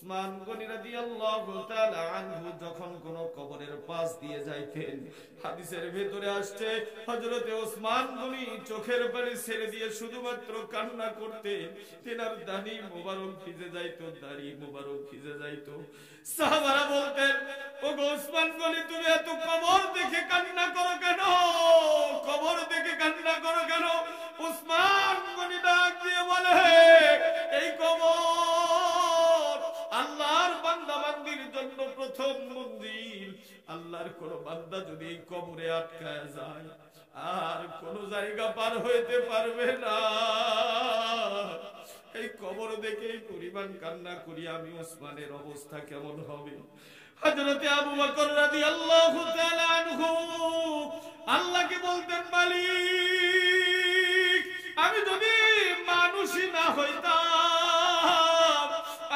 উসমান গনি রাদিয়াল্লাহু তাআলা আনহু যখন কোন কবরের পাশ দিয়ে যাইতেন, হাদিসের ভিতরে আসছে হযরতে উসমান গনি চোখের পানি ছেড়ে দিয়ে শুধুমাত্র কান্না করতেন। তিনার দাড়ি মোবারক ভিজে যাইতো, দাড়ি মোবারক ভিজে যাইতো। সাহাবারা বলতেন, ওগো উসমান গনি, তুমি এত কবর দেখে কান্না করো কেন? কবর দেখে কান্না করো কেন? উসমান গনি ডাক দিয়ে বলে, এই কবর আল্লাহর বান্দা বান্দির জন্য প্রথম মন্দির। আল্লাহর কোন বান্দা যদি এই কবরে আটকায় যায় আর কোন জায়গা পার হইতে পারবে না। এই কবর দেখে এই পরিমাণ কান্না করি আমি, উসমানের অবস্থা কেমন হবে? হযরতে আবু বকর রাদিয়াল্লাহু তাআলা আনহু আল্লাহকে বলতেন, মালিক, আমি যদি মানুষই না হইতাম,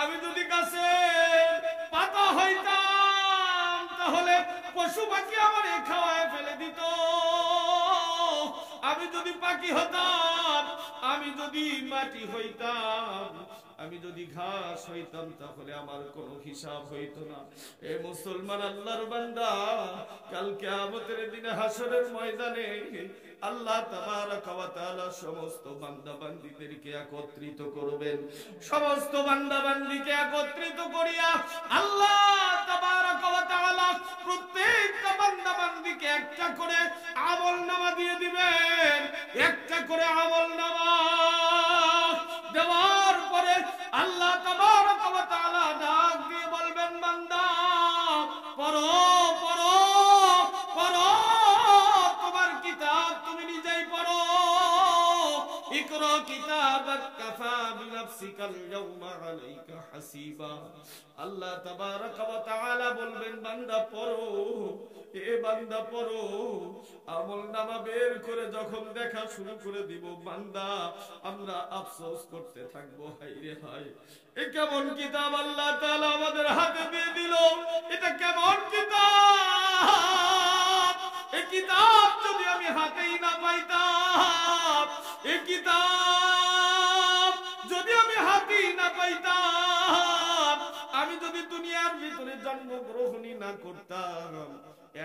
আমি যদি গাছের পাতা হইতাম, তাহলে পশু পাখি আমারে খাওয়ায় ফেলে দিত। আমি যদি পাখি হতাম, আমি যদি মাটি হইতাম, আমি যদি ঘাস হইতাম, তাহলে আমার কোনো হিসাব হইতো না। এ মুসলমান আল্লাহর বান্দা, কাল কিয়ামতের দিনে হাসরের ময়দানে আল্লাহ তাবারক ওয়া তাআলা সমস্ত বান্দা বান্দীদেরকে একত্রিত করবেন। সমস্ত বান্দা বান্দীকে একত্রিত করিয়া আল্লাহ তাবারক ওয়া তাআলা প্রত্যেকটা বান্দা বান্দীকে একটা করে আমলনামা দিয়ে দিবেন। একটা করে আমলনামা দেওয়ার পরে আল্লাহ তাবারক ওয়া তাআলা ডাক দিয়ে বলবেন, বান্দা পড়ো পড়ো পড়ো, তোমার কিতাব তুমি নিজেই পড়ো। ইকরা কিতাবাক কাফা বিনাফসিকাল ইয়াওমা আলাইকা হাসিবা। আল্লাহ তাবারক ওয়া তাআলা বলবেন, বান্দা পড়ো, এ বান্দা পড়ো। আমলনামা বের করে যখন দেখা শুরু করে দিব, বান্দা আমরা আফসোস করতে থাকবো, হায় রে হায়, এ কেমন কিতাব আল্লাহ তাআলা আমাদের হাতে দিয়ে দিল। এটা কেমন কিতাব? এই কিতাব যদি আমি হাতেই না পাইতাম, এই কিতাব যদি আমি হাতেই না পাইতাম, আমি যদি দুনিয়ার ভিতরে জন্মগ্রহণই না করতাম,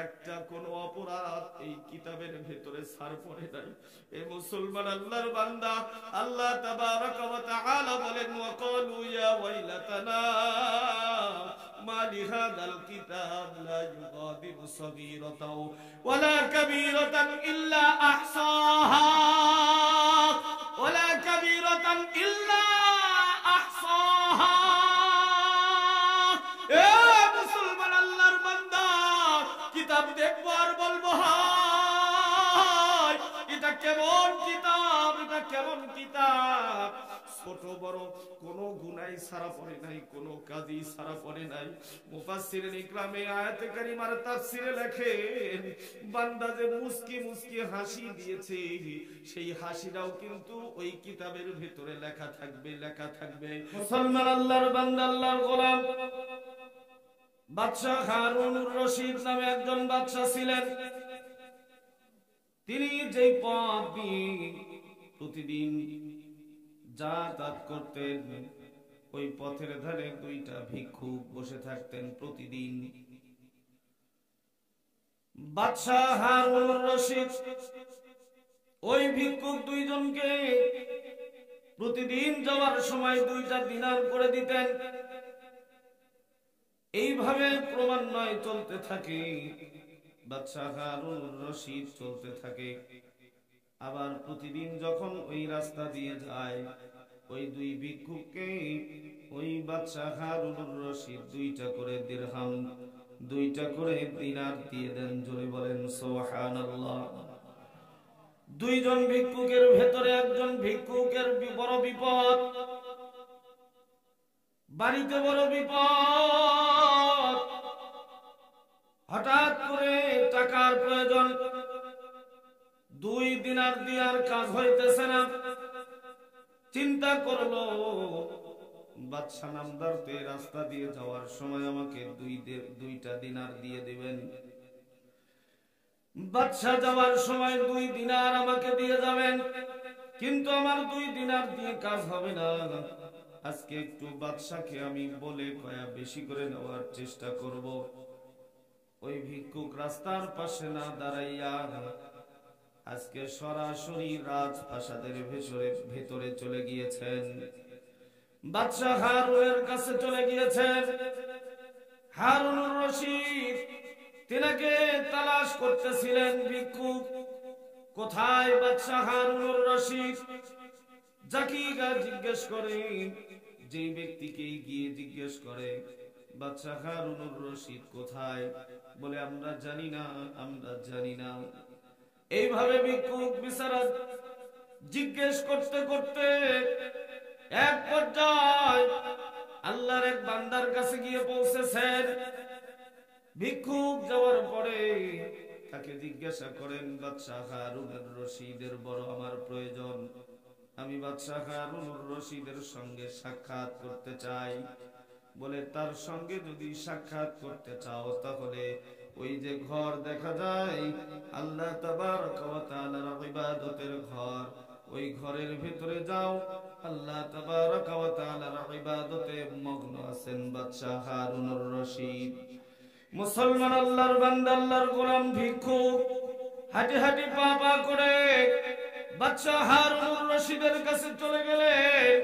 একটা কোন অপরাধ এই কিতাবের ভিতরে ছাড় পড়ে নাই। এ মুসলমান আল্লাহর বান্দা, আল্লাহ তাবারক ওয়া তাআলা বলেন, ওয়াকালু ইয়া ওয়াইলাতানা মা লিহাদাল কিতাব লা ইউগাদিরু সাগীরাতাও ওয়ালা কাবীরাতান ইল্লা আহসাহা ওয়ালা কাবীরাতান ইল্লা আহসাহা। এ মুসলমান আল্লাহর বান্দা, কিতাব দেখবো আর বলবো, হায় এটা কেমন কিতাব, এটা কেমন কিতাব। ছোট বড় কোনো গুনাহ ছাড়া পড়ে নাই, কোনো কাজই ছাড়া পড়ে নাই। মুফাসসিরিন ইকরামে আয়াতে কারিমার তাফসিরে লেখেন, বান্দা যে মুস্কি মুস্কি হাসি দিয়েছে, সেই হাসিটাও কিন্তু ওই কিতাবের ভিতরে লেখা থাকবে, লেখা থাকবে। মুসলমান আল্লাহর বান্দা, আল্লাহর গোলাম, বাদশাহ হারুনুর রশিদ নামে একজন বাদশাহ ছিলেন। তিনি যেই পথ দিয়ে প্রতিদিন যাতায়াত করতেন, ওই পথের ধারে দুইটা ভিক্ষুক বসে থাকতেন প্রতিদিন। বাদশাহ হারুনুর রশিদ ওই ভিক্ষুক দুইজনকে প্রতিদিন যাওয়ার সময় 2টা দিনার করে দিতেন। এইভাবে ক্রমান্বয়ে চলতে থাকে, বাদশাহ হারুনুর রশিদ চলতে থাকে। আবার প্রতিদিন যখন ওই রাস্তা দিয়ে যায়, ওই দুই ভিক্ষুককে ওই বাদশাহ হারুনুর রশিদ 2টা করে দিরহাম, 2টা করে দিনার দিয়ে দেন। জোরে বলেন সুবহানাল্লাহ। দুইজন ভিক্ষুকের ভেতরে একজন ভিক্ষুকের বড় বিপদ, বাড়িতে বড় বিপদ, হঠাৎ করে টাকার প্রয়োজন। 2 দিনার দিয়ার কাজ হইতেছে না। চিন্তা করলো, বাদশাহ নামদারতে রাস্তা দিয়ে যাওয়ার সময় আমাকে 2টা দিনার দিয়ে দিবেন। বাদশাহ যাওয়ার সময় 2 দিনার আমাকে দিয়ে যাবেন, কিন্তু আমার 2 দিনার দিয়ে কাজ হবে না। আজকে একটু বাদশাকে আমি বলে কয়া বেশি করে নেওয়ার চেষ্টা করব। ওই ভিক্ষুক রাস্তার পাশে না দাঁড়াইয়া আজকে সরাসরি রাজপ্রাসাদের ভেতরে চলে গিয়েছেন। বাদশা হারুনের কাছে চলে গিয়েছেন। হারুনুর রশিদ তিনাকে তালাশ করতেছিলেন ভিক্ষুক। কোথায় বাদশা হারুনুর রশিদ? জাকিগা জিজ্ঞেস করে, যে ব্যক্তিকে গিয়ে জিজ্ঞেস করে বাদশা হারুনুর রশিদ কোথায়, বলে আমরা জানি না, আমরা জানি না। এইভাবে ভিক্ষুক বিচারা জিজ্ঞেস করতে করতে এক পর্যায়ে আল্লাহর এক বান্দার কাছে গিয়ে পৌঁছেছেন। ভিক্ষুক যাওয়ার পরে তাকে জিজ্ঞাসা করেন, বাদশাহ হারুনুর রশিদের বড় আমার প্রয়োজন, আমি বাদশাহ হারুনুর রশিদের সঙ্গে সাক্ষাৎ করতে চাই। বলে তার সঙ্গে যদি সাক্ষাৎ করতে চাও তাহলে ওই যে ঘর দেখা যায় আল্লাহ তাবারক ওয়া তাআলার ইবাদতের ঘর, ওই ঘরের ভিতরে যাও। আল্লাহ তাবারক ওয়া তাআলার ইবাদতে মগ্ন আছেন বাদশাহ হারুনুর রশিদ। মুসলমান আল্লাহর বান্দা, আল্লাহর গোলাম ভিক্ষুক হাঁটি হাঁটি পা পা করে বাদশাহ হারুনুর রশিদের কাছে চলে গেলেন।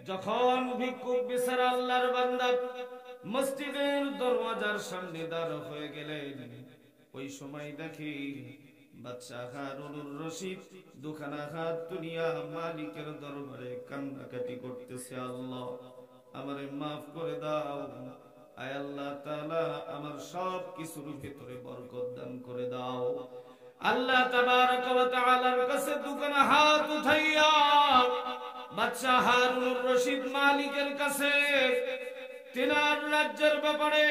যখন ভিক্ষুক বেচারা আল্লাহর বান্দা মসজিদের দরওয়াজার সামনে দাঁড় হয়ে গেলেন, ওই সময় দেখি বাদশাহ হারুনুর রশিদ দুখানা হাত দুনিয়া মালিকের দরবারে কান্নাকাটি করতেছে, আল্লাহ আমারে মাফ করে দাও, আয় আল্লাহ তাআলা আমার সব কিছুর ভিতরে বরকত দান করে দাও। আল্লাহ তাবারক ওয়া তাআলার কাছে দুখানা হাত উঠাইয়া বাদশাহ হারুনুর রশিদ মালিকের কাছে তিনার রাজ্যের ব্যাপারে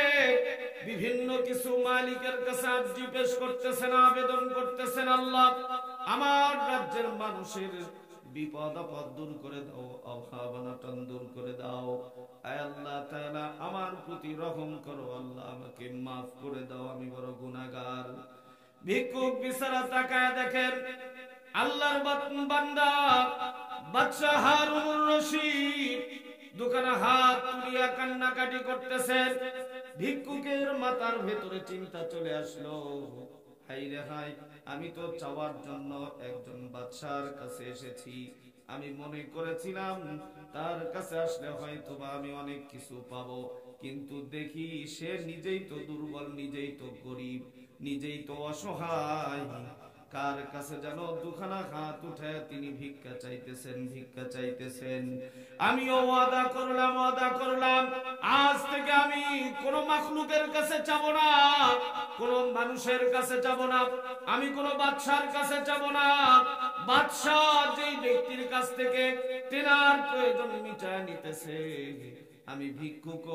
বিভিন্ন কিছু মালিকের কাছে আরজি পেশ করতেছেন, আবেদন করতেছেন, আল্লাহ আমার রাজ্যের মানুষের বিপদ আপদ দূর করে দাও, অভাব অনটন দূর করে দাও, আয় আল্লাহ তাআলা আমার প্রতি রহম করো, আল্লাহ আমাকে মাফ করে দাও, আমি বড় গুনাহগার। ভিক্ষুক বিছানা তাকায় দেখেন আল্লাহর বান্দা বাদশাহ হারুনুর রশিদ দুখানা হাত তুলিয়া কান্নাকাটি করতেছেন। ভিক্ষুকের মাথার ভেতরে চিন্তা চলে আসলো, হাই রে হাই, আমি তো চাওয়ার জন্য একজন বাদশার কাছে এসেছি। আমি মনে করেছিলাম তার কাছে আসলে হয়তো বা আমি অনেক কিছু পাবো, কিন্তু দেখি সে নিজেই তো দুর্বল, নিজেই তো গরিব, নিজেই তো অসহায়। কার কাছে যেন দুখানা হাত উঠে তিনি ভিক্ষা চাইতেছেন, ভিক্ষা চাইতেছেন। আমিও ওয়াদা করলাম আজ থেকে আমি কোন মাখলুকের কাছে চাবো না, কোন মানুষের কাছে চাবো না, আমি কোন বাদশার কাছে চাবো না। বাদশা যেই ব্যক্তির কাছ থেকে তেনার প্রয়োজন মিটায় নিতেছে, আমি ভিক্ষুক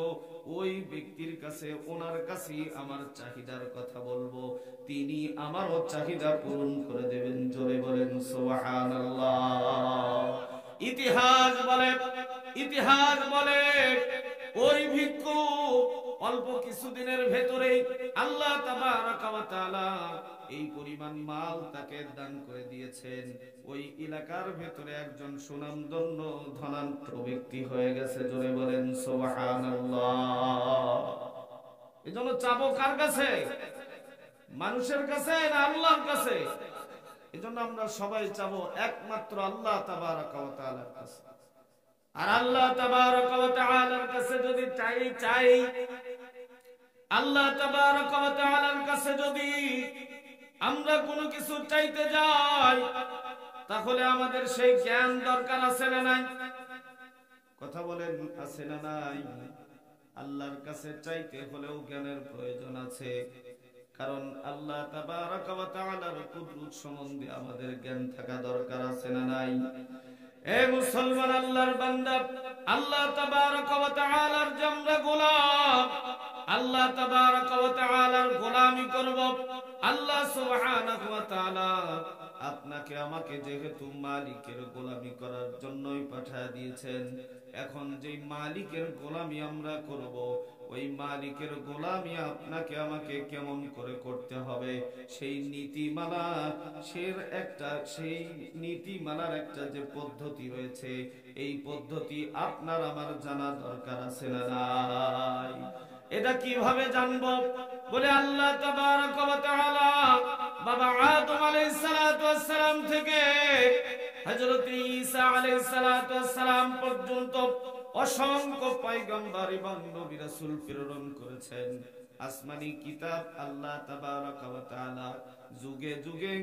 ওই ব্যক্তির কাছে, ওনার কাছে আমার চাহিদার কথা বলবো, তিনি আমারও চাহিদা পূরণ করে দেবেন। জোরে বলেন সুবহানাল্লাহ। ইতিহাস বলে ওই ভিক্ষুক অল্প কিছুদিনের ভেতরেই আল্লাহ তাবারক ওয়া তাআলা এই পরিমাণ মাল তাকে দান করে দিয়েছেন। ওই এলাকার ভেতরে একজন সুনামধন্য ধনাঢ্য ব্যক্তি হয়ে গেছে। জোরে বলেন সুবহানাল্লাহ। এজন্য চাবো কার কাছে? মানুষের কাছে না আল্লাহর কাছে? এজন্য আমরা সবাই চাবো একমাত্র আল্লাহ তাবারক ওয়া তাআলার কাছে। আর আল্লাহ তাবারক ওয়া তাআলার কাছে যদি চাই আল্লাহ তাবারক ওয়া তাআলার কাছে যদি আমরা কোনো কিছু চাইতে যাই, তাহলে আমাদের সেই জ্ঞান দরকার আছে না নাই? কথা বলেন, আছে না নাই? আল্লাহর কাছে চাইতে হলেও জ্ঞানের প্রয়োজন আছে, কারণ আল্লাহ তাবারক ওয়া তাআলার কুদরত সম্বন্ধে আমাদের জ্ঞান থাকা দরকার আছে না নাই? এ মুসলমান আল্লাহর বান্দা, আল্লাহ তাবারক ওয়া তাআলার যে আমরা গোলাম, আল্লাহ তাবারক ওয়া তাআলার গোলামি করব, আল্লাহ সুবহানাহু ওয়া তাআলা আপনাকে আমাকে যেহেতু মালিকের গোলামি করার জন্যই পাঠিয়ে দিয়েছেন, এখন যেই মালিকের গোলামি আমরা করব, ওই মালিকের গোলামি আপনাকে আমাকে কেমন করে করতে হবে, সেই নীতিমালা, সেই নীতিমালার একটা যে পদ্ধতি রয়েছে, এই পদ্ধতি আপনার আমার জানা দরকার আছে না নাই? এটা কিভাবে জানবো? বলে আল্লাহ তাবারক ওয়া তাআলা বাবা আদম আলাইহিস সালাতু ওয়াস সালাম থেকে হযরত ঈসা আলাইহিস সালাতু ওয়াস সালাম পর্যন্ত অসংখ্য পয়গম্বর এবং নবী রাসূল প্রেরণ করেছেন। আসমানি কিতাব আল্লাহ তাবারক ওয়া তাআলা যুগে যুগে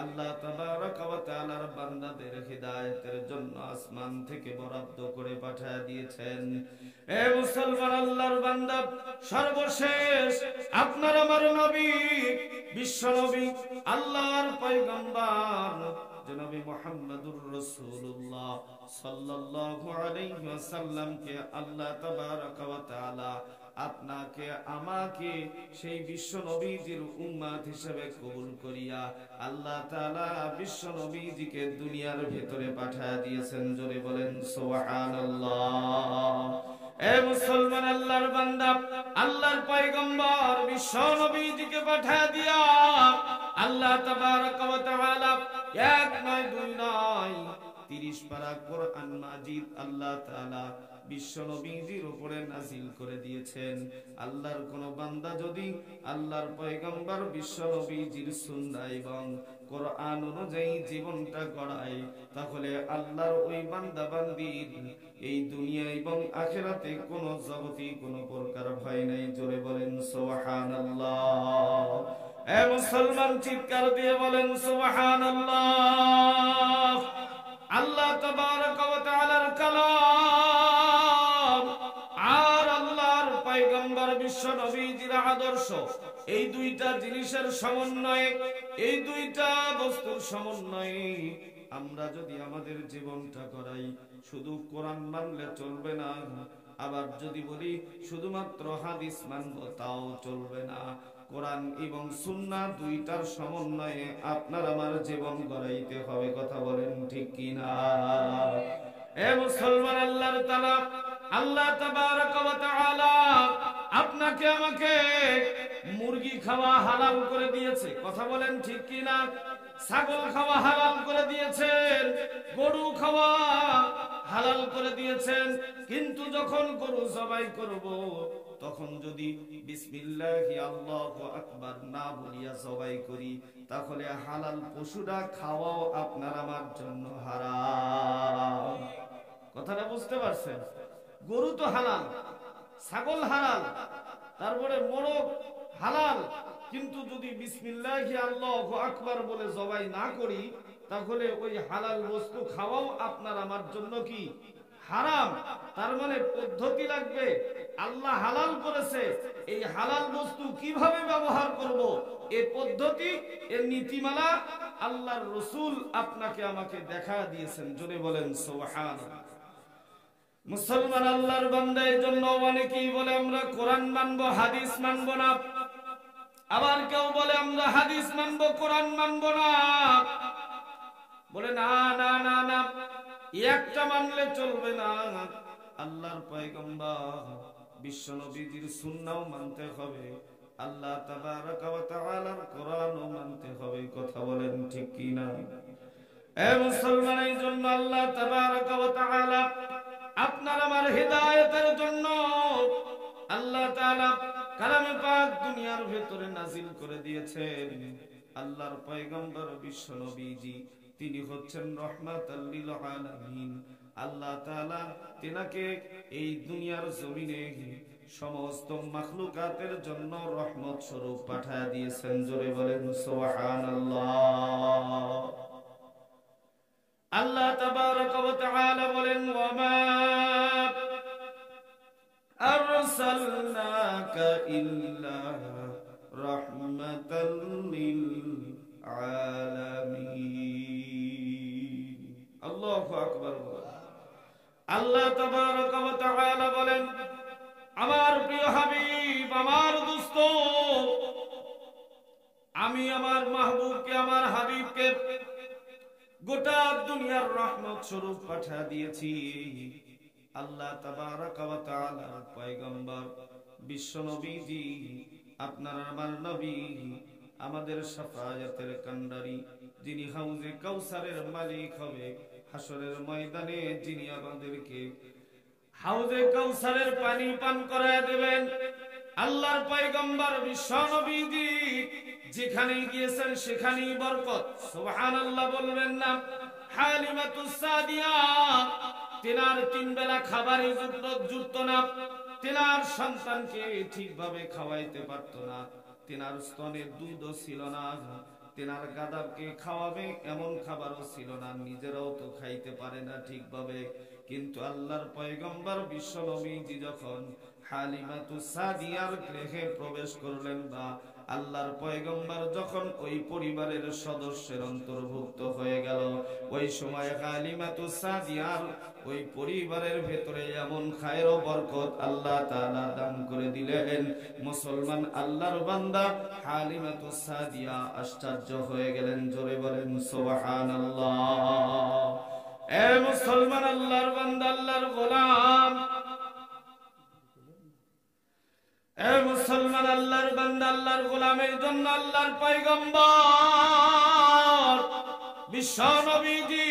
আল্লাহ তাবারক ওয়া তাআলার বান্দাদের হিদায়াতের জন্য আসমান থেকে বরাদ্দ করে পাঠিয়ে দিয়েছেন। এ মুসলমান আল্লাহর বান্দা, সর্বশেষ আপনার আমার নবী, বিশ্ব নবী, আল্লাহর পয়গম্বর জনাবে মুহাম্মদুর রাসূলুল্লাহ সাল্লাল্লাহু আলাইহি ওয়াসাল্লামকে আল্লাহ তাবারক ওয়া তাআলা আপনাকে আমাকে সেই বিশ্ব নবীজির উম্মত হিসেবে কবুল করিয়া আল্লাহ তাআলা বিশ্ব নবীজিকে দুনিয়ার ভিতরে পাঠিয়ে দিয়েছেন। জোরে বলেন সুবহানাল্লাহ। এ মুসলমান আল্লাহর বান্দা, আল্লাহর পয়গম্বর বিশ্ব নবীজিকে পাঠিয়ে দিয়া আল্লাহ তাবারক ওয়া তাআলা এক নয় দুই নয় 30 পারা কোরআন মাজিদ আল্লাহ তাআলা বিশ্ব নবীজির উপরে নাজিল করে দিয়েছেন। আল্লাহর কোন বান্দা যদি আল্লাহর পয়গম্বর বিশ্ব নবীজির সুন্নাহ এবং কোরআন অনুযায়ী জীবনটা গড়ায়, তাহলে আল্লাহর ওই বান্দা বান্দির এই দুনিয়া এবং আখিরাতে কোন জগতে কোন প্রকার ভয় নাই। জোরে বলেন সুবহানাল্লাহ। এ মুসলমান চিৎকার দিয়ে বলেন সুবহানাল্লাহ। আল্লাহ তাবারক ওয়া তাআলার কালাম আর আল্লাহর পয়গম্বর বিশ্ব নবীজির আদর্শ, এই দুইটা জিনিসের সমন্বয়ে, এই দুইটা বস্তুর সমন্বয়ে আমরা যদি আমাদের জীবনটা করাই, শুধু কোরআন মানলে চলবে না, আবার যদি বলি শুধুমাত্র হাদিস মানব তাও চলবে না। কোরআন এবং সুন্নাহ দুইটার সমন্বয়ে আপনার আমার জীবন গড়াইতে হবে। কথা বলেন ঠিক কিনা? এ মুসলমান আল্লাহর তাআলা, আল্লাহ তাবারক ওয়া তাআলা আপনাকে আমাকে মুরগি খাওয়া হালাল করে দিয়েছে। কথা বলেন ঠিক কিনা? ছাগল খাওয়া হালাল করে দিয়েছেন, গরু খাওয়া হালাল করে দিয়েছেন। কিন্তু যখন গরু জবাই করব, তখন যদি বিসমিল্লাহি আল্লাহু আকবার না বলিয়া জবাই করি, তাহলে হালাল পশুটা খাওয়াও আপনার আমার জন্য হারাম। কথাটা বুঝতে পারছেন? গরু তো হালাল, ছাগল হালাল, তারপরে মোরগ হালাল, কিন্তু যদি বিসমিল্লাহি আল্লাহু আকবার বলে জবাই না করি, তাহলে ওই হালাল বস্তু খাওয়াও আপনার আমার জন্য কি হারাম। তার মানে পদ্ধতি লাগবে। আল্লাহ হালাল করেছে, এই হালাল বস্তু কিভাবে ব্যবহার করব, এই পদ্ধতি, এর নীতিমালা আল্লাহর রাসূল আপনাকে আমাকে দেখা দিয়েছেন। জোরে বলেন সুবহানাল্লাহ। মুসলমান আল্লাহর বান্দা, এই জন্য অনেকেই বলে আমরা কোরআন মানবো, হাদিস মানবো না। আবার কেউ বলে আমরা হাদিস মানবো, কোরআন মানবো না। বলে না না না না, একটা মানলে চলবে না, আল্লাহর পয়গম্বর বিশ্ব নবীজির সুন্নাহ মানতে হবে, আল্লাহ তাবারক ওয়া তাআলার কোরআনও মানতে হবে। কথা বলেন ঠিক কি না? এ মুসলমান, এই জন্য আল্লাহ তাবারক ওয়া তাআলা আপনার আমার হিদায়াতের জন্য আল্লাহ তাআলা কালামে পাক দুনিয়ার ভিতরে নাজিল করে দিয়েছেন। আল্লাহর পয়গম্বর বিশ্ব নবীজি, তিনি হচ্ছেন রাহমাতাল লিল আলামিন। আল্লাহ তাআলা তিনাকে এই দুনিয়ার জমিনে সমস্ত মাখলুকাতের জন্য রহমত স্বরূপ পাঠিয়ে দিয়েছেন। জোরে বলেন সুবহানাল্লাহ। আল্লাহ তাবারক ওয়া তাআলা বলেন ওয়ামা আরসালনাকা ইল্লা রাহমাতাল লিল আলামিন। আল্লাহু আকবার। আল্লাহ তাবারক ওয়া তাআলা বলেন, আমার প্রিয় হাবিব, আমার দোস্ত, আমি আমার মাহবুবকে, আমার হাবিবকে গোটা দুনিয়ার রহমত স্বরূপ পাঠিয়ে দিয়েছি। আল্লাহ তাবারাকা ওয়া তাআলার পয়গম্বর বিশ্ব নবীজি, আপনার আমার নবী, আমাদের শাফায়াতের কান্ডারি, যিনি হাউজে কাউসারের মালিক হবে, হাসরের ময়দানে যিনি আমাদেরকে হাউজে কাউসারের পানি পান করায় দেবেন, আল্লাহর পয়গম্বর বিশ্ব নবীজি যেখানে গিয়েছেন সেখানেই বরকত। সুবহানাল্লাহ বলবেন না? হালিমাতুস সাদিয়া, তিনার তিন বেলা খাবারই জুটত না, তিনার সন্তানকে ঠিকভাবে খাওয়াইতে পারত না, তিনার স্তনে দুধও ছিল না, তিনার গাদারকে খাওয়াবে এমন খাবারও ছিল না, নিজেরাও তো খাইতে পারে না ঠিকভাবে। কিন্তু আল্লাহর পয়গম্বর বিশ্ব নবীজি যখন হালিমাতুস সাদিয়ার গৃহে প্রবেশ করলেন, বা আল্লাহর পয়গম্বর যখন ওই পরিবারের সদস্যের অন্তর্ভুক্ত হয়ে গেল, ওই সময় হালিমাতুস সাদিয়ার ওই পরিবারের ভেতরে এমন খায়ের ও বরকত আল্লাহ তাআলা দান করে দিলেন, মুসলমান আল্লাহর বান্দা হালিমাতুস সাদিয়া আশ্চর্য হয়ে গেলেন। জোরে বলেন সুবহানাল্লাহ। এ মুসলমান আল্লাহর বান্দা, আল্লাহর গোলাম, এ মুসলমান আল্লাহর বান্দা, আল্লাহর গোলামের জন্য আল্লাহর পয়গম্বর বিশ্ব নবীজি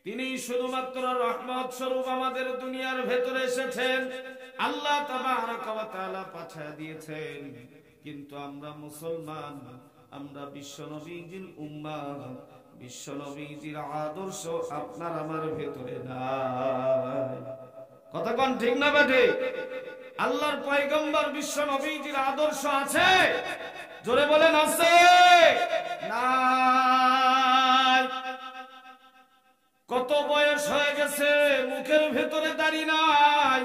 তিনি শুধুমাত্র রহমত স্বরূপ আমাদের দুনিয়ার ভেতরে এসেছেন, আল্লাহ তাবারাকা ওয়া তাআলা পাঠিয়ে দিয়েছেন। কিন্তু আমরা মুসলমান, আমরা বিশ্ব নবীজির উম্মাহ, বিশ্ব নবীজির আদর্শ আপনার আমার ভেতরে নাই। কথা কোন ঠিক না বেঠে? আল্লাহর পয়গম্বর বিশ্ব নবীজির আদর্শ আছে? জোরে বলেন আছে নাই? কত বয়স হয়ে গেছে, মুখের ভেতরে দাড়ি নাই।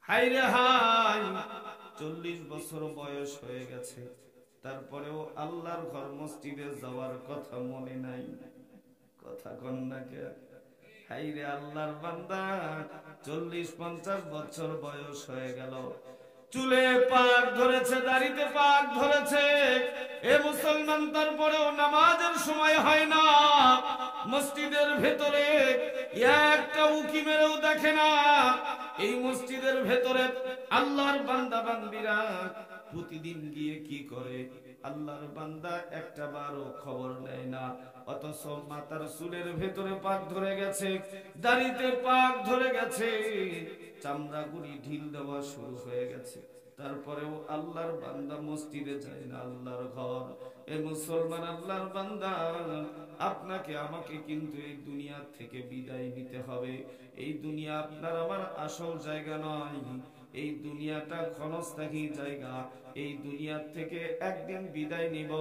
হাই রে হাই, 40 বছর বয়স হয়ে গেছে, তারপরেও আল্লাহর ঘর মসজিদে যাওয়ার কথা মনে নাই। কথা কন না কে? হাই রে আল্লাহর বান্দা, 40-50 বছর বয়স হয়ে গেল, চুলে পাক ধরেছে, দাড়িতে পাক ধরেছে, এ মুসলমান, তারপরেও নামাজের সময় হয় না, মসজিদের ভেতরে একটা উকি মেরেও দেখে না। এই মসজিদের ভেতরে আল্লাহর বান্দা বান্দিরা প্রতিদিন গিয়ে কি করে? আল্লাহর বান্দা একটা বারও খবর নেয় না। অথচ মাথার চুলের ভেতরে পাক ধরে গেছে, দাড়িতে পাক ধরে গেছে, চামড়াগুলি ঢিল দেওয়া শুরু হয়ে গেছে, তারপরেও আল্লাহর বান্দা মসজিদে যায় না, আল্লাহর ঘর। এ মুসলমান আল্লাহর বান্দা, আপনাকে আমাকে কিন্তু এই দুনিয়া থেকে বিদায় নিতে হবে। এই দুনিয়া আপনার আমার আসল জায়গা নয়, এই দুনিয়াটা ক্ষণস্থায়ী জায়গা। এই দুনিয়ার থেকে একদিন বিদায় নিব,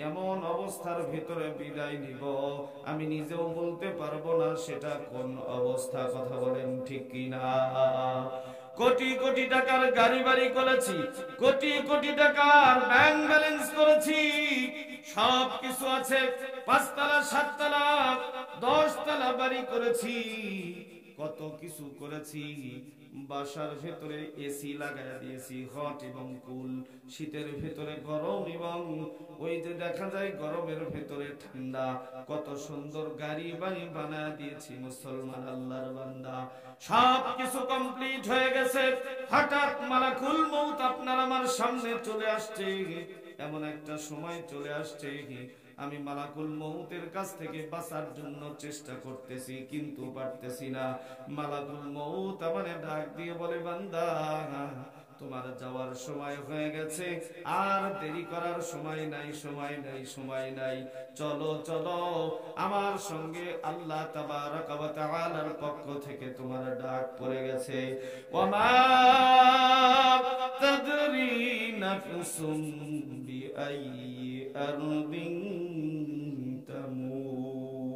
এমন অবস্থার ভিতরে বিদায় নিব আমি নিজেও বলতে পারবো না সেটা কোন অবস্থা। কথা বলেন ঠিক কিনা? কোটি কোটি টাকার গাড়ি বাড়ি করেছি, কোটি কোটি টাকার ব্যাংক ব্যালেন্স করেছি, সব কিছু আছে, 5 তলা 7 তলা 10 তলা বাড়ি করেছি, কত কিছু করেছি। বাসার ভেতরে এসি লাগাই দিয়েছি, হট এবং কুল, শীতের ভেতরে গরম এবং ওই যে দেখা যায় গরমের ভেতরে ঠান্ডা, কত সুন্দর গাড়ি বাড়ি বানায় দিয়েছি। মুসলমান আল্লাহর বান্দা, সব কিছু কমপ্লিট হয়ে গেছে, হঠাৎ মালাকুল মউত আপনার আমার সামনে চলে আসছে। এমন একটা সময় চলে আসছে, আমি মালাকুল মউতের কাছ থেকে বাঁচার জন্য চেষ্টা করতেছি কিন্তু পারতেছি না। মালাকুল মউত আমারে ডাক দিয়ে বলে, বান্দা তোমার যাওয়ার সময় হয়ে গেছে, আর দেরি করার সময় নাই, সময় নাই, সময় নাই, চলো চলো আমার সঙ্গে। আল্লাহ তাবারাকা ওয়া তাআলার পক্ষ থেকে তোমার ডাক পড়ে গেছে। ওয়ামা তাদরি নাফসুম বিআইয়ি আরদিন তামুত।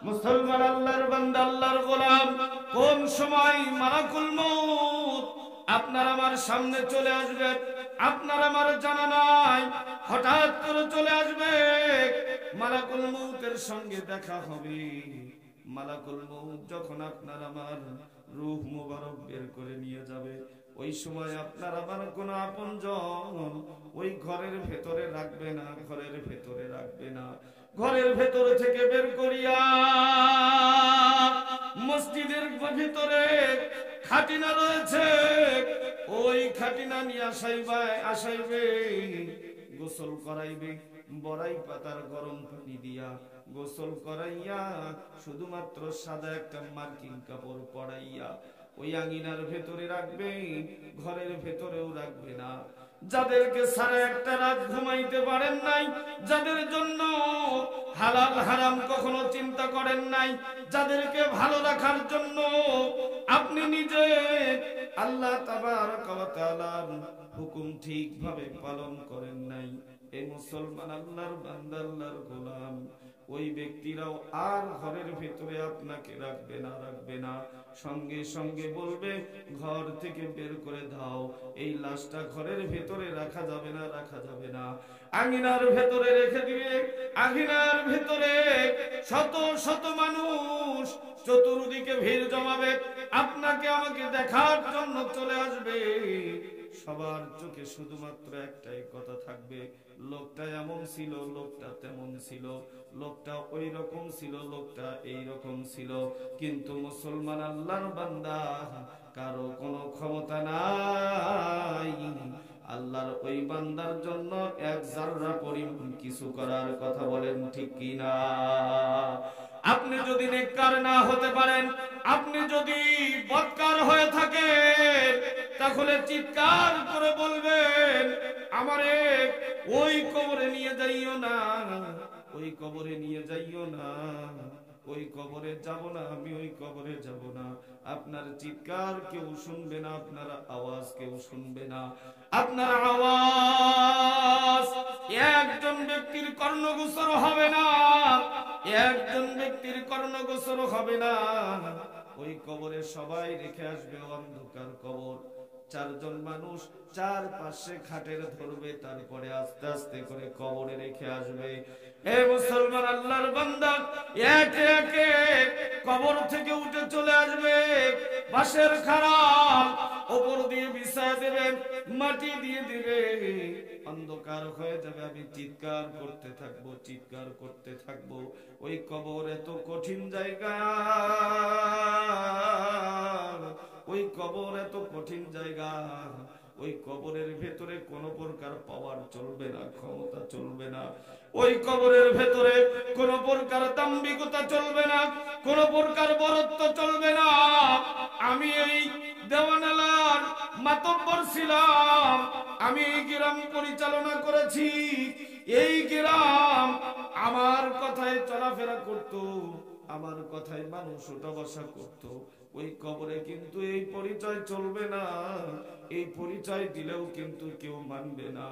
মুসলমান আল্লাহর বান্দা, আল্লাহর গোলাম, কোন সময় মালাকুল মউত আপনার আমার সামনে চলে আসবে আপনার আমার জানা নাই, হঠাৎ করে চলে আসবে, মালাকুল মউতের সঙ্গে দেখা হবে। মালাকুল মউত যখন আপনার আমার রূহ মুবারক বের করে নিয়ে যাবে, ওই সময় আপনার আমার কোন আপনজন ওই ঘরের ভেতরে রাখবে না, ঘরের ভেতরে রাখবে না। ঘরের ভেতর থেকে বের করিয়া মসজিদের ভিতরে খাটিনা রয়েছে, ওই খাটিনা নিয়ে আসাইবে, গোসল করাইবে, বড়াই পাতার গরম পানি দিয়া গোসল করাইয়া শুধুমাত্র সাদা একটা মার্কিন কাপড় পরাইয়া ওই আঙিনার ভেতরে রাখবে, ঘরের ভেতরেও রাখবে না। যাদেরকে সারা একটা রাত ঘুমাইতে পারেন নাই, যাদের জন্য হালাল হারাম কখনো চিন্তা করেন নাই, যাদেরকে ভালো রাখার জন্য আপনি নিজে আল্লাহ তাবারaka ওয়া তাআলার হুকুম ঠিকভাবে পালন করেন নাই, এই মুসলমান আল্লাহর বান্দা আল্লাহর গোলাম, ওই ব্যক্তিরাও আর ঘরের ভেতরে আপনাকে রাখবে না, রাখবে না। সঙ্গে সঙ্গে বলবে ঘর থেকে বের করে দাও, এই লাশটা ঘরের ভেতরে রাখা যাবে না, রাখা যাবে না। আঙিনার ভেতরে রেখে দিবে, আঙিনার ভেতরে শত শত মানুষ চতুর্দিকে ভিড় জমাবে, আপনাকে আমাকে দেখার জন্য চলে আসবে। সবার চোখে শুধুমাত্র একটাই কথা থাকবে, লোকটা এমন ছিল, লোকটা তেমন ছিল, লোকটা ওই রকম ছিল, লোকটা এই রকম ছিল। কিন্তু মুসলমান আল্লাহর বান্দা কারো কোনো ক্ষমতা নাই আল্লাহর ওই বান্দার জন্য এক জাররা পরিমাণ কিছু করার। কথা বলেন ঠিক কিনা? আপনি যদি নেককার না হতে পারেন, আপনি যদি বদকার হয়ে থাকেন, তাহলে চিৎকার করে বলবেন আমারে ওই কবরে নিয়ে যাইও না, ওই কবরে নিয়ে যাইও না, ওই কবরে যাব না, আমি ওই কবরে যাব না। আপনার চিৎকার কেউ শুনবে না, আপনার আওয়াজ কেউ শুনবে না, আপনার আওয়াজ একজন ব্যক্তির কর্ণগোচর হবে না, একজন ব্যক্তির কর্ণগোচর হবে না। ওই কবরে সবাই রেখে আসবে অন্ধকার কবর, চারজন মানুষ চার পাশে খাটের ধরবে, তারপরে আস্তে আস্তে করে কবরে রেখে আসবে। এ মুসলমান আল্লাহর বান্দা, একে একে কবর থেকে উঠে চলে আসবে, বাঁশের খারাপ উপর দিয়ে বিছায় দেবে, মাটি দিয়ে দিবে, অন্ধকার হয়ে যাবে। আমি চিৎকার করতে থাকবো, চিৎকার করতে থাকবো। ওই কবর এত কঠিন জায়গা, ওই কবর এত কঠিন জায়গা, ওই কবরের ভেতরে কোন প্রকার পাওয়ার চলবে না, ক্ষমতা চলবে না। ওই কবরের ভেতরে কোন প্রকার দাম্ভিকতা চলবে না, কোন প্রকার বরত্ব চলবে না। আমি এই দেওয়ানালার মাতব্বর ছিলাম, আমি এই গ্রাম পরিচালনা করেছি, এই গ্রাম আমার কথায় চলাফেরা করত, আমার কথায় মানুষ ওঠা বসা করত। ওই কবরে কিন্তু এই পরিচয় চলবে না, এই পরিচয় দিলেও কিন্তু কেউ মানবে না।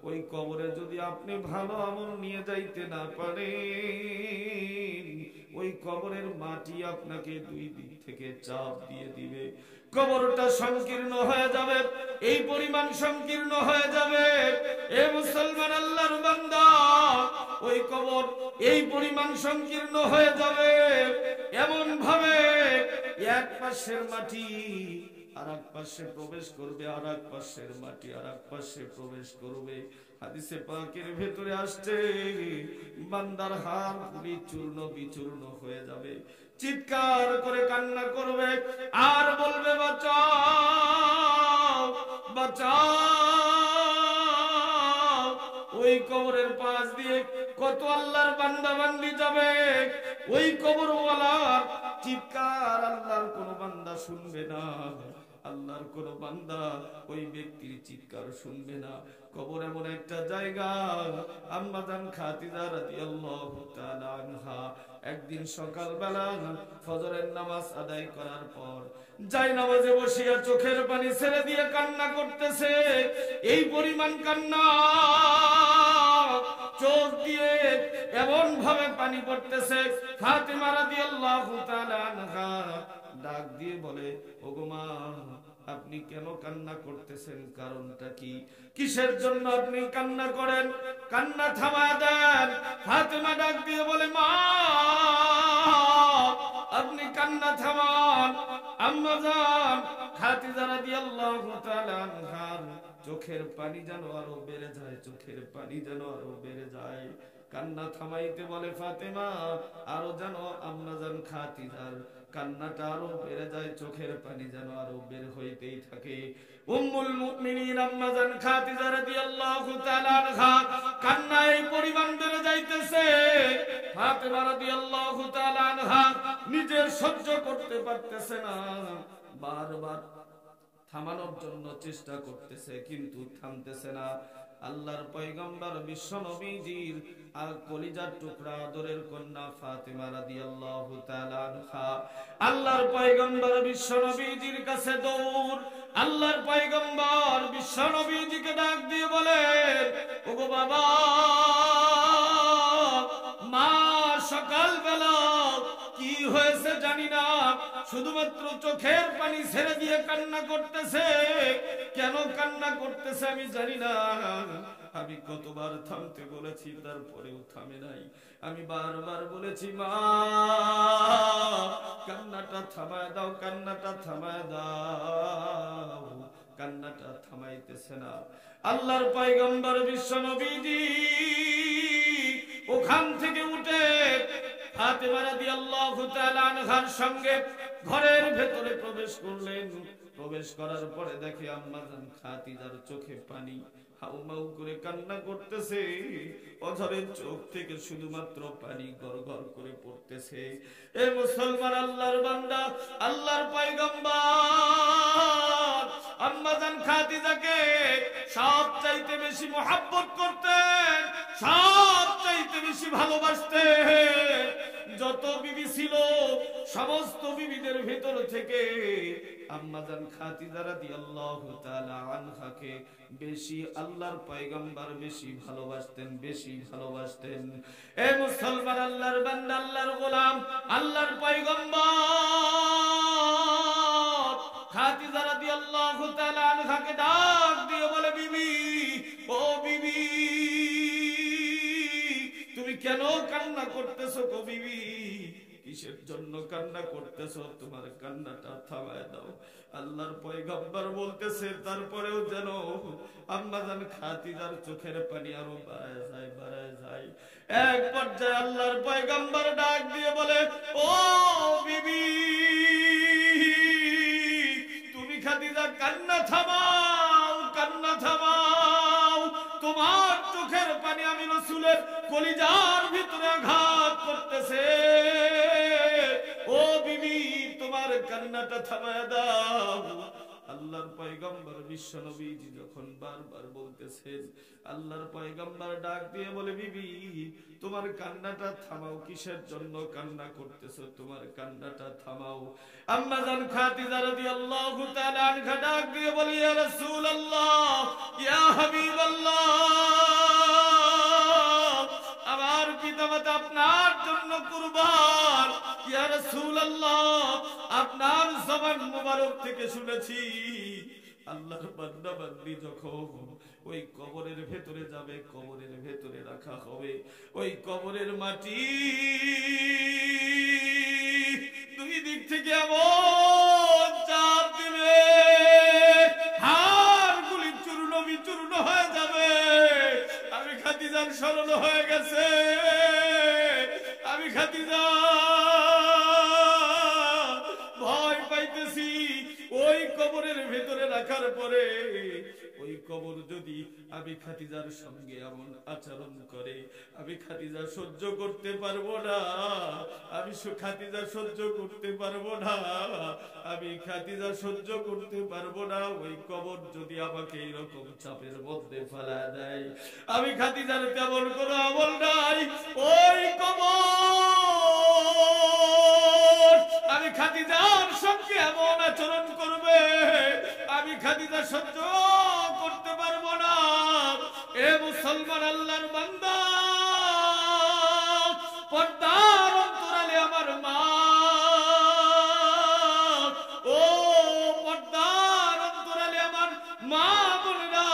ওই কবরে যদি আপনি ভালো আমল নিয়ে যাইতে না পারেন, ওই কবরের মাটি আপনাকে দুই দিক থেকে চাপ দিয়ে দিবে, কবরটা সংকীর্ণ হয়ে যাবে, এই পরিমাণ সংকীর্ণ হয়ে যাবে। এ মুসলমান আল্লাহর বান্দা, ওই কবর এই পরিমাণ সংকীর্ণ হয়ে যাবে, এমন ভাবে এক পাশের মাটি আর এক পাশে প্রবেশ করবে, আর এক পাশের মাটি আর এক পাশে প্রবেশ করবে। হাদিসে পাকের ভেতরে আসছে, বান্দার হাড় পুরি চূর্ণ বিচূর্ণ হয়ে যাবে, চিৎকার করে কান্না করবে আর বলবে বাঁচাও, বাঁচাও। ওই কবরের পাশ দিয়ে কত আল্লাহর বান্দা বান্দি যাবে, ওই কবরওয়ালার চিৎকার আল্লাহর কোন বান্দা শুনবে না, আল্লাহর কোন বান্দা ওই ব্যক্তির চিৎকার শুনবে না। কবর এমন একটা জায়গা, আম্মা জান খাদিজা রাদিয়াল্লাহু তাআলা আনহা একদিন সকালবেলা ফজরের নামাজ আদায় করার পর যাই নামাজে বসিয়া চোখের পানি ছেড়ে দিয়ে কান্না করতেছে, এই পরিমাণ কান্না, চোখ দিয়ে এমন ভাবে পানি পড়তেছে। ফাতিমা রাদিয়াল্লাহু তাআলা আনহা ডাক দিয়ে বলে, ওগো মা, আপনি কেন কান্না করতেছেন? কারণটা কি? কিসের জন্য আপনি কান্না করেন? কান্না থামায় দেন। ফাতিমা ডাক দিয়ে বলে, মা, আপনি কান্না থামান। আম্মা জান খাদিজা রাদিয়াল্লাহু তাআলা আনহার চোখের পানি যেন আরো বেড়ে যায়, চোখের পানি যেন আরো বেড়ে যায়। কান্না থামাইতে বলে ফাতেমা, আরো যেন আম্মা জান খাদিজার কান্নাটা আরো বেড়ে যায়, চোখের পানি যেন আরো বের হইতেই থাকে। উম্মুল মুমিনিন আম্মা জান খাদিজা রাদিয়াল্লাহু তাআলা আনহা কান্নায় পরিমাণ বেড়ে যাইতেছে। ফাতেমা রাদিয়াল্লাহু তাআলা আনহা নিজের সহ্য করতে পারতেছে না, বারবার থামানোর জন্য চেষ্টা করতেছে কিন্তু থামতেছে না। আল্লাহর পয়গম্বর বিশ্ব নবীজির আর কলিজার টুকরা আদরের কন্যা ফাতেমা রাদিয়াল্লাহু তাআলা আনহা আল্লাহর পয়গম্বর বিশ্ব নবীজির কাছে দৌড়। আল্লাহর পয়গম্বর বিশ্ব নবীজিকে ডাক দিয়ে বলে, ওগো বাবা, মা সকালবেলা কি হয়েছে জানি না, শুধুমাত্র চোখের পানি ছেড়ে দিয়ে কান্না করতেছে। কেন কান্না করতেছে আমি জানি না। আমি কতবার থামতে বলেছি তারপরেও থামে নাই। আমি বারবার বলেছি, মা কান্নাটা থামায় দাও, কান্নাটা থামায় দাও, কান্নাটা থামাইতেছে না। আল্লাহর পয়গম্বর বিশ্ব নবীজি ওখান থেকে উঠে ফাতেমা রাদিয়াল্লাহু তাআলা আনহার সঙ্গে ঘরের ভেতরে প্রবেশ করলেন। প্রবেশ করার পরে দেখে আম্মা জান খাদিজার চোখে পানি, হাউমাউ করে কান্না করতেছে। অঝরের চোখ থেকে শুধুমাত্র পানি গড়গড় করে পড়তেছে। এ মুসলমান আল্লাহর বান্দা, আল্লাহর পয়গম্বর আম্মা জান খাদিজাকে সবচাইতে বেশি মহব্বত করতেন, সবচাইতে বেশি ভালোবাসতেন। যত বিবি ছিল সমস্ত বিবিদের ভিতর থেকে আম্মা জান খাদিজা রাদিয়াল্লাহু তাআলা আনহাকে বেশি আল্লাহর পয়গম্বর বেশি ভালোবাসতেন, বেশি ভালোবাসতেন। এ মুসলমান আল্লাহর বান্দা, আল্লাহর গোলাম, আল্লাহর পয়গম্বর খাদিজা রাদিয়াল্লাহু তাআলা আনহাকে ডাক দিয়ে বলে, বিবি, ও বিবি, তুমি কেন কান্না করতেছো গো বিবি? কিসের জন্য কান্না করতেছো? তোমার কান্নাটা থামায় দাও। আল্লাহর পয়গম্বর বলতেছে, তারপরেও যেন আম্মা জান খাদিজার চোখের পানি আরো বাড়ায় যায়, বাড়ায় যায়। এক পর্যায়ে আল্লাহর পয়গম্বর ডাক দিয়ে বলে, ও বিবি, তুমি খাদিজা কান্না থামাও, কান্না থামাও। তোমার চোখের পানি আমি রাসূলের কলিজার ভিতরে আঘাত করতেছে। ও বিবি, তোমার কান্নাটা থামায় দাও। আল্লাহর পয়গম্বর বিশ্ব নবীজি যখন বারবার বলতেছেন, আল্লাহর পয়গম্বর ডাক দিয়ে বলে, বিবি, তোমার কান্নাটা থামাও। কিসের জন্য কান্না করতেছো? তোমার কান্নাটা থামাও। আম্মা জান খাদিজা রাদিয়াল্লাহু তাআলা আনহা ডাক দিয়ে বলে, ইয়া রাসূলুল্লাহ, ইয়া হাবিবাল্লাহ, আমার পিতামাতা আপনার জন্য কুরবান। ইয়া রাসূলুল্লাহ, আপনার জবান মুবারক থেকে শুনেছি আল্লাহর বান্দা বান্দি যখন ওই কবরের ভেতরে যাবে, কবরের ভেতরে রাখা হবে, ওই কবরের মাটি দুই দিক থেকে এমন চাপ দিবে, হাড়গুলি চূর্ণ বিচূর্ণ হয়ে যাবে। আমি খাদিজার স্মরণ হয়ে গেছে, আমি খাদিজা ভয় পাইতেছি। ওই কবরের ভেতরে রাখার পরে ওই কবর যদি আমি খাদিজার সঙ্গে এমন আচরণ করে, আমি খাদিজা সহ্য করতে পারবো না, আমি খাদিজা সহ্য করতে পারবো না, আমি খাদিজা সহ্য করতে পারবো না। ওই কবর যদি আমাকে এইরকম চাপের মধ্যে ফেলা দেয়, আমি খাদিজার তেমন কোনো আমল নাই, ওই কবর আমি খাদিজার সঙ্গে এমন আচরণ করবে, আমি খাদিজা সহ্য করতে পারবো না। এ মুসলমান আল্লাহর বান্দা, পর্দার অন্তরালে আমার মা, ও পর্দার অন্তরালে আমার মা বোনেরা,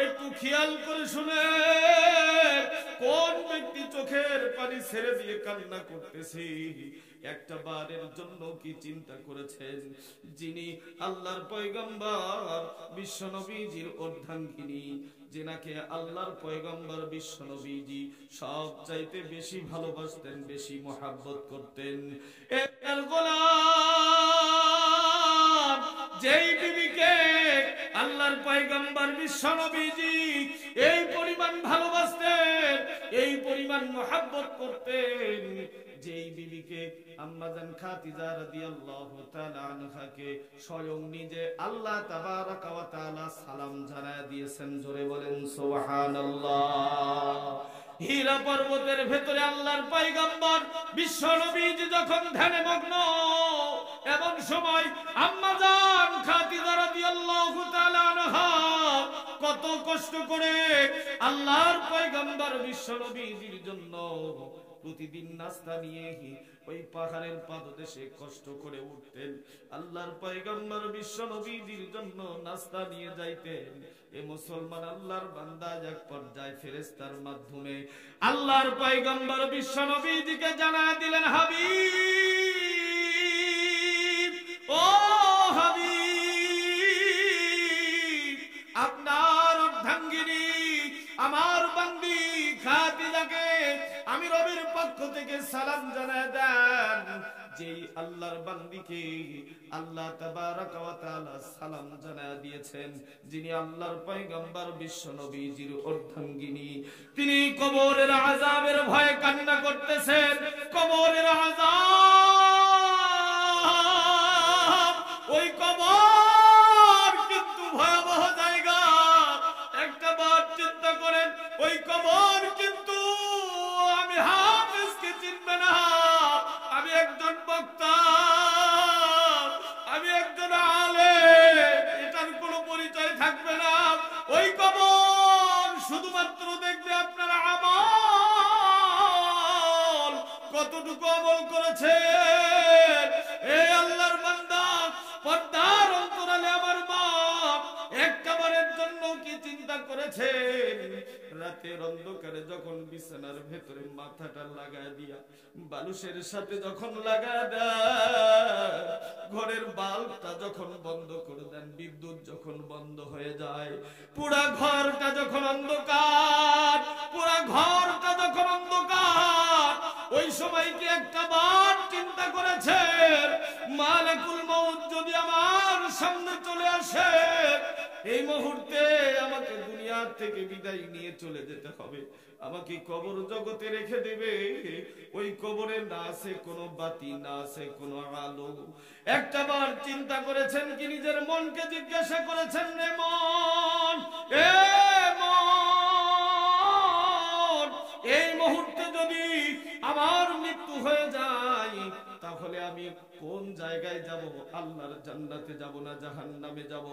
একটু খেয়াল করে শুনে, কোন ব্যক্তি চোখের চোখের পানি ছেড়ে দিয়ে কান্না করতেছি, একটা বারের জন্য কি চিন্তা করেছেন যিনি আল্লাহর পয়গম্বর বিশ্বনবীজির অর্ধাঙ্গিনী, যিনাকে আল্লাহর পয়গম্বর বিশ্বনবীজি সব চাইতে বেশি ভালোবাসতেন, বেশি মহব্বত করতেন, এর গোলাম যেই বিবিকে আল্লাহর পয়গম্বর বিশ্বনবীজি এই পরিমাণ ভালোবাসতেন, এই পরিমাণ মহব্বত করতেন, যেই বিবিকে আম্মাজান খাদিজা রাদিয়াল্লাহু তাআলা আনহাকে স্বয়ং নিজে আল্লাহ তাবারাক ওয়া তাআলা সালাম জানায় দিয়েছেন, জোরে বলেন সুবহানাল্লাহ। হীরা পর্বতের ভেতরে আল্লাহর পয়গম্বর বিশ্বনবীজি যখন ধ্যানে মগ্ন, এমন সময় আম্মাজান খাদিজা রাদিয়াল্লাহু তাআলা আনহা কত কষ্ট করে আল্লাহর পয়গম্বর বিশ্বনবীজির জন্য প্রতিদিন নাস্তা নিয়ে ওই পাহাড়ের পাদদেশে কষ্ট করে উঠতেন, আল্লাহর পয়গম্বর বিশ্বনবীজির জন্য নাস্তা নিয়ে যাইতেন। এ মুসলমান আল্লাহর বান্দা এক পর্যায়ে ফেরেশতার মাধ্যমে আল্লাহর পয়গম্বর বিশ্বনবীজিকে জানায় দিলেন, হাবিব, ও হাবিব, আপনার অর্ধাঙ্গিনী আমার বান্দি খাদিজাকে আমি রবের পক্ষ থেকে সালাম জানায় দেন। যেই আল্লাহর বান্দিকে আল্লাহ তাবারাক ওয়া তাআলা সালাম জানায় দিয়েছেন, যিনি আল্লাহর পয়গম্বর বিশ্বনবীজির অর্ধাঙ্গিনী, তিনি কবরের আযাবের ভয়ে কান্না করতেছেন। কবরের আযাব, ওই কবর কিন্তু ভয়াবহ জায়গা। একটা বার চিন্তা করেন, ওই কবর কিন্তু আমি হাফেজকে চিনবে না, আমি একজন বক্তা, আমি একজন আলেম, এটার কোনো পরিচয় থাকবে না। ওই কবর শুধুমাত্র দেখবে আপনার আমল, কতটুকু আমল করেছেন। এই আল্লাহর বান্দা, পর্দার অন্তরালে আমার মা একবারের জন্য কি চিন্তা করেছেন? রাতের অন্ধকারে যখন বিছানার ভেতরে মাথাটা লাগায় দিয়া বালুশের সাথে যখন লাগায় দেয়, ঘরের বাল্বটা যখন বন্ধ করে দেন, বিদ্যুৎ যখন বন্ধ হয়ে যায়, পুরা ঘরটা যখন অন্ধকার, পুরা ঘরটা যখন অন্ধকার, ওই সময় কি একটা বার চিন্তা করেছেন মালাকুল মউত যদি আমার সামনে চলে আসে, এই মুহূর্তে আমাকে দুনিয়া থেকে বিদায় নিয়ে চলে যেতে হবে, আমাকে কবর জগতে রেখে দেবে। ওই কবরে না আছে কোনো বাতি, না আছে কোনো আলো। একটা বার চিন্তা করেছেন কি, নিজের মনকে জিজ্ঞাসা করেছেন, রে মন, এ মন, এই মুহূর্তে যদি আমার মৃত্যু হয়ে যায়, তাহলে আমি কোন জায়গায় যাব? আল্লাহর জান্নাতে যাব না জাহান্নামে যাব?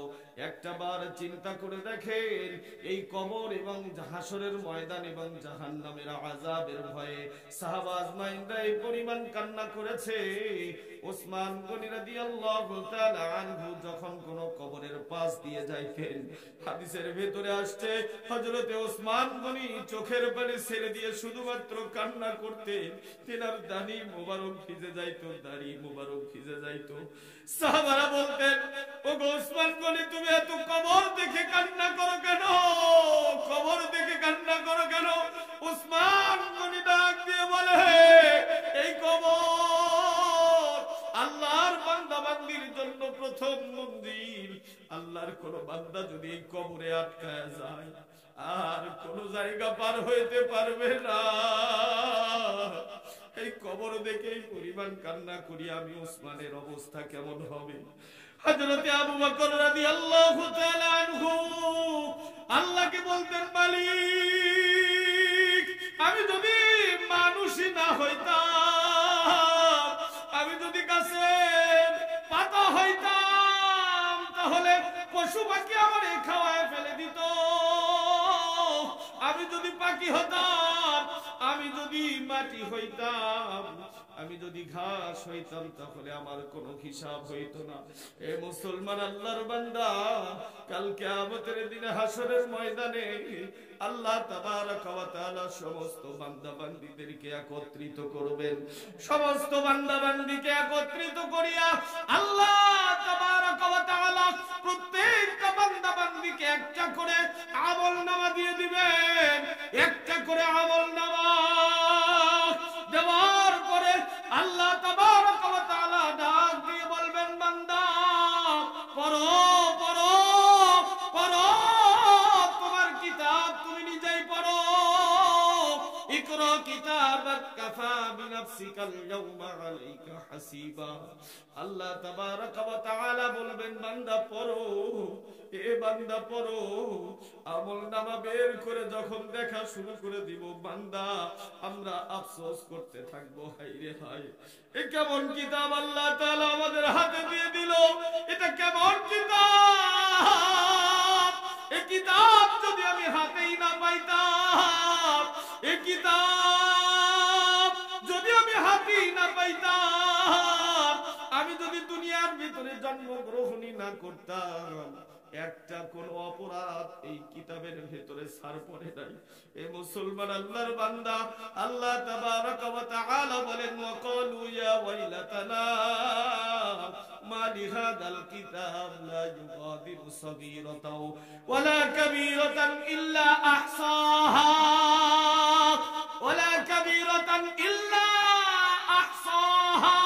একটা বার চিন্তা করে দেখেন, এই কবর এবং হাসরের ময়দান এবং জাহান্নামের আযাবের ভয়ে সাহাবা আজমাইনরা এই পরিমাণ কান্না করেছে। ওসমান গনি রাদিয়াল্লাহু তাআলা আনহু যখন কোন কবরের পাশ দিয়ে যাইতেন, হাদিসের ভেতরে আসছে হযরতে ওসমান গনি চোখের পানি ছেড়ে দিয়ে শুধুমাত্র কান্না করতেন, তেনার দাড়ি মোবারক ভিজে যাইতো, দাড়ি মোবারক ভিজে যাইতো। সাহাবারা বলতেন, ও গো ওসমান গনি, তুমি এত কবর দেখে কান্না করো কেন? কবর দেখে কান্না করো কেন? ওসমান গনি ডাক দিয়ে বলে, এই কবর আল্লাহর বান্দা বান্দির জন্য প্রথম মন্দির। আল্লাহর কোন বান্দা যদি এই কবরে আটকায় যায়, আর কোন জায়গা পার হইতে পারবে না। এই কবর দেখে এই পরিমাণ কান্না করি আমি, ওসমানের অবস্থা কেমন হবে? হযরতে আবু বকর রাদিয়াল্লাহু তাআলা আনহু আল্লাহকে বলতেন, মালিক, আমি যদি মানুষই না হইতাম, আমি যদি গাছের পাতা হইতাম, তাহলে পশু পাখি আমারে খাওয়ায় ফেলে দিত। আমি যদি পাখি হতাম, আমি যদি মাটি হইতাম, আমি যদি ঘাস হইতাম তাহলে আমার কোনো হিসাব হইতো না। এ মুসলমান আল্লাহর বান্দা, কাল কিয়ামতের দিনে হাসরের ময়দানে আল্লাহ তাবারাকা ওয়া তাআলা সমস্ত বান্দা বান্দীদেরকে একত্রিত করবেন। সমস্ত বান্দা বান্দীকে একত্রিত করিয়া আল্লাহ তাবারাকা ওয়া তাআলা প্রত্যেকটা বান্দা বান্দীকে একটা করে আমলনামা দিয়ে দিবেন। একটা করে আমলনামা দেওয়ার পরে আল্লাহ তাবারাকা ওয়া তাআলা ডাক দিয়ে বলবেন, বান্দা পড়ো পড়ো পড়ো, তোমার কিতাব তুমি নিজেই পড়ো। ইকরা কিতাবাক কাফা বিনাফসিকাল ইয়াওমা আলাইকা হাসিবা। আল্লাহ তাবারাকা ওয়া তাআলা বলবেন, বান্দা পড়ো, এ বান্দা পড়ো। আমলনামা বের করে যখন দেখা শুরু করে দিব, বান্দা আমরা আফসোস করতে থাকবো, হায় রে হায়, এ কেমন কিতাব আল্লাহ তাআলা আমাদের হাতে দিয়ে দিল। এটা কেমন কিতাব? এই কিতাব যদি আমি হাতেই না পাইতাম, এই কিতাব যদি আমি হাতেই না পাইতাম, আমি যদি দুনিয়ার ভিতরে জন্মগ্রহণই না করতাম, একটা কোন অপরাধ এই কিতাবের ভেতরে ছাড় পড়ে নাই। এ মুসলমান আল্লাহর বান্দা, আল্লাহ তাবারাকা ওয়া তাআলা বলেন, ওয়াকালু ইয়া ওয়াইলাতানা মা লিহাদাল কিতাব লা ইউগাদিরু সাগীরাতাও ওয়ালা কাবীরাতান ইল্লা আহসাহা ওয়ালা কাবীরাতান ইল্লা আহসাহা।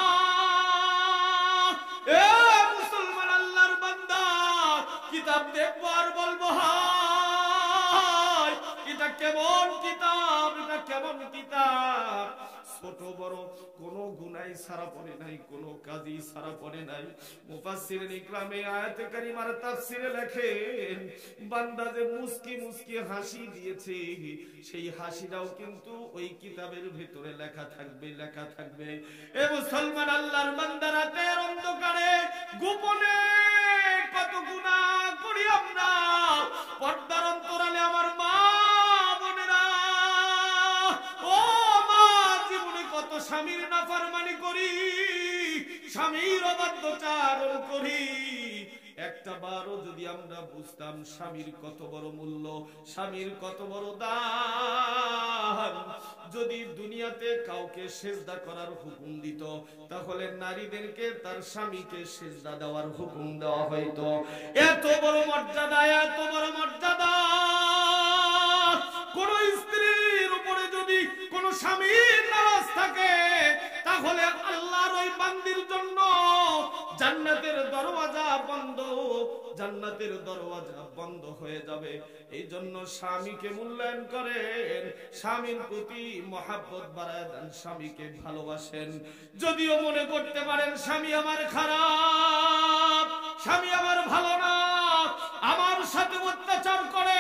কিতাব দেখবো আর বলবো, হায় এটা কেমন কিতাব, এটা কেমন কিতাব। ছোট বড় কোন গুনাহ ছাড়া পড়ে নাই, কোন কাজই ছাড়া পড়ে নাই। মুফাসসিরিন ইকরামে আয়াতে কারিমার তাফসিরে লেখেন, বান্দা যে মুস্কি মুস্কি হাসি দিয়েছে, সেই হাসিটাও কিন্তু ওই কিতাবের ভিতরে লেখা থাকবে, লেখা থাকবে। এ মুসলমান আল্লাহর বান্দা, রাতের অন্ধকারে গোপনে কত গুনাহ করি আমরা, পর্দার অন্তরালে আমার মা বোনেরা, ও মা, জীবনে কত স্বামীর নাফরমানি করি, স্বামীর অবাধ্যচারণ করি। একটা বারও যদি আমরা বুঝতাম স্বামীর কত বড় মূল্য, স্বামীর কত বড় দাম, যদি দুনিয়াতে কাউকে সেজদা করার হুকুম দিত, তাহলে নারীদেরকে তার স্বামীকে সেজদা দেওয়ার হুকুম দেওয়া হইতো। এত বড় মর্যাদা, এত বড় মর্যাদা। কোন স্ত্রীর উপরে যদি কোন স্বামীর নারাজ থাকে, তাহলে আল্লাহর ওই বান্দির জন্য জান্নাতের দরওয়াজা বন্ধ, জান্নাতের দরওয়াজা বন্ধ হয়ে যাবে। এই জন্য স্বামীকে মূল্যায়ন করেন, স্বামীর প্রতি মহাব্বত বাড়ায় দেন, স্বামীকে ভালোবাসেন। যদিও মনে করতে পারেন স্বামী আমার খারাপ, স্বামী আমার ভালো না, আমার সাথে অত্যাচার করে,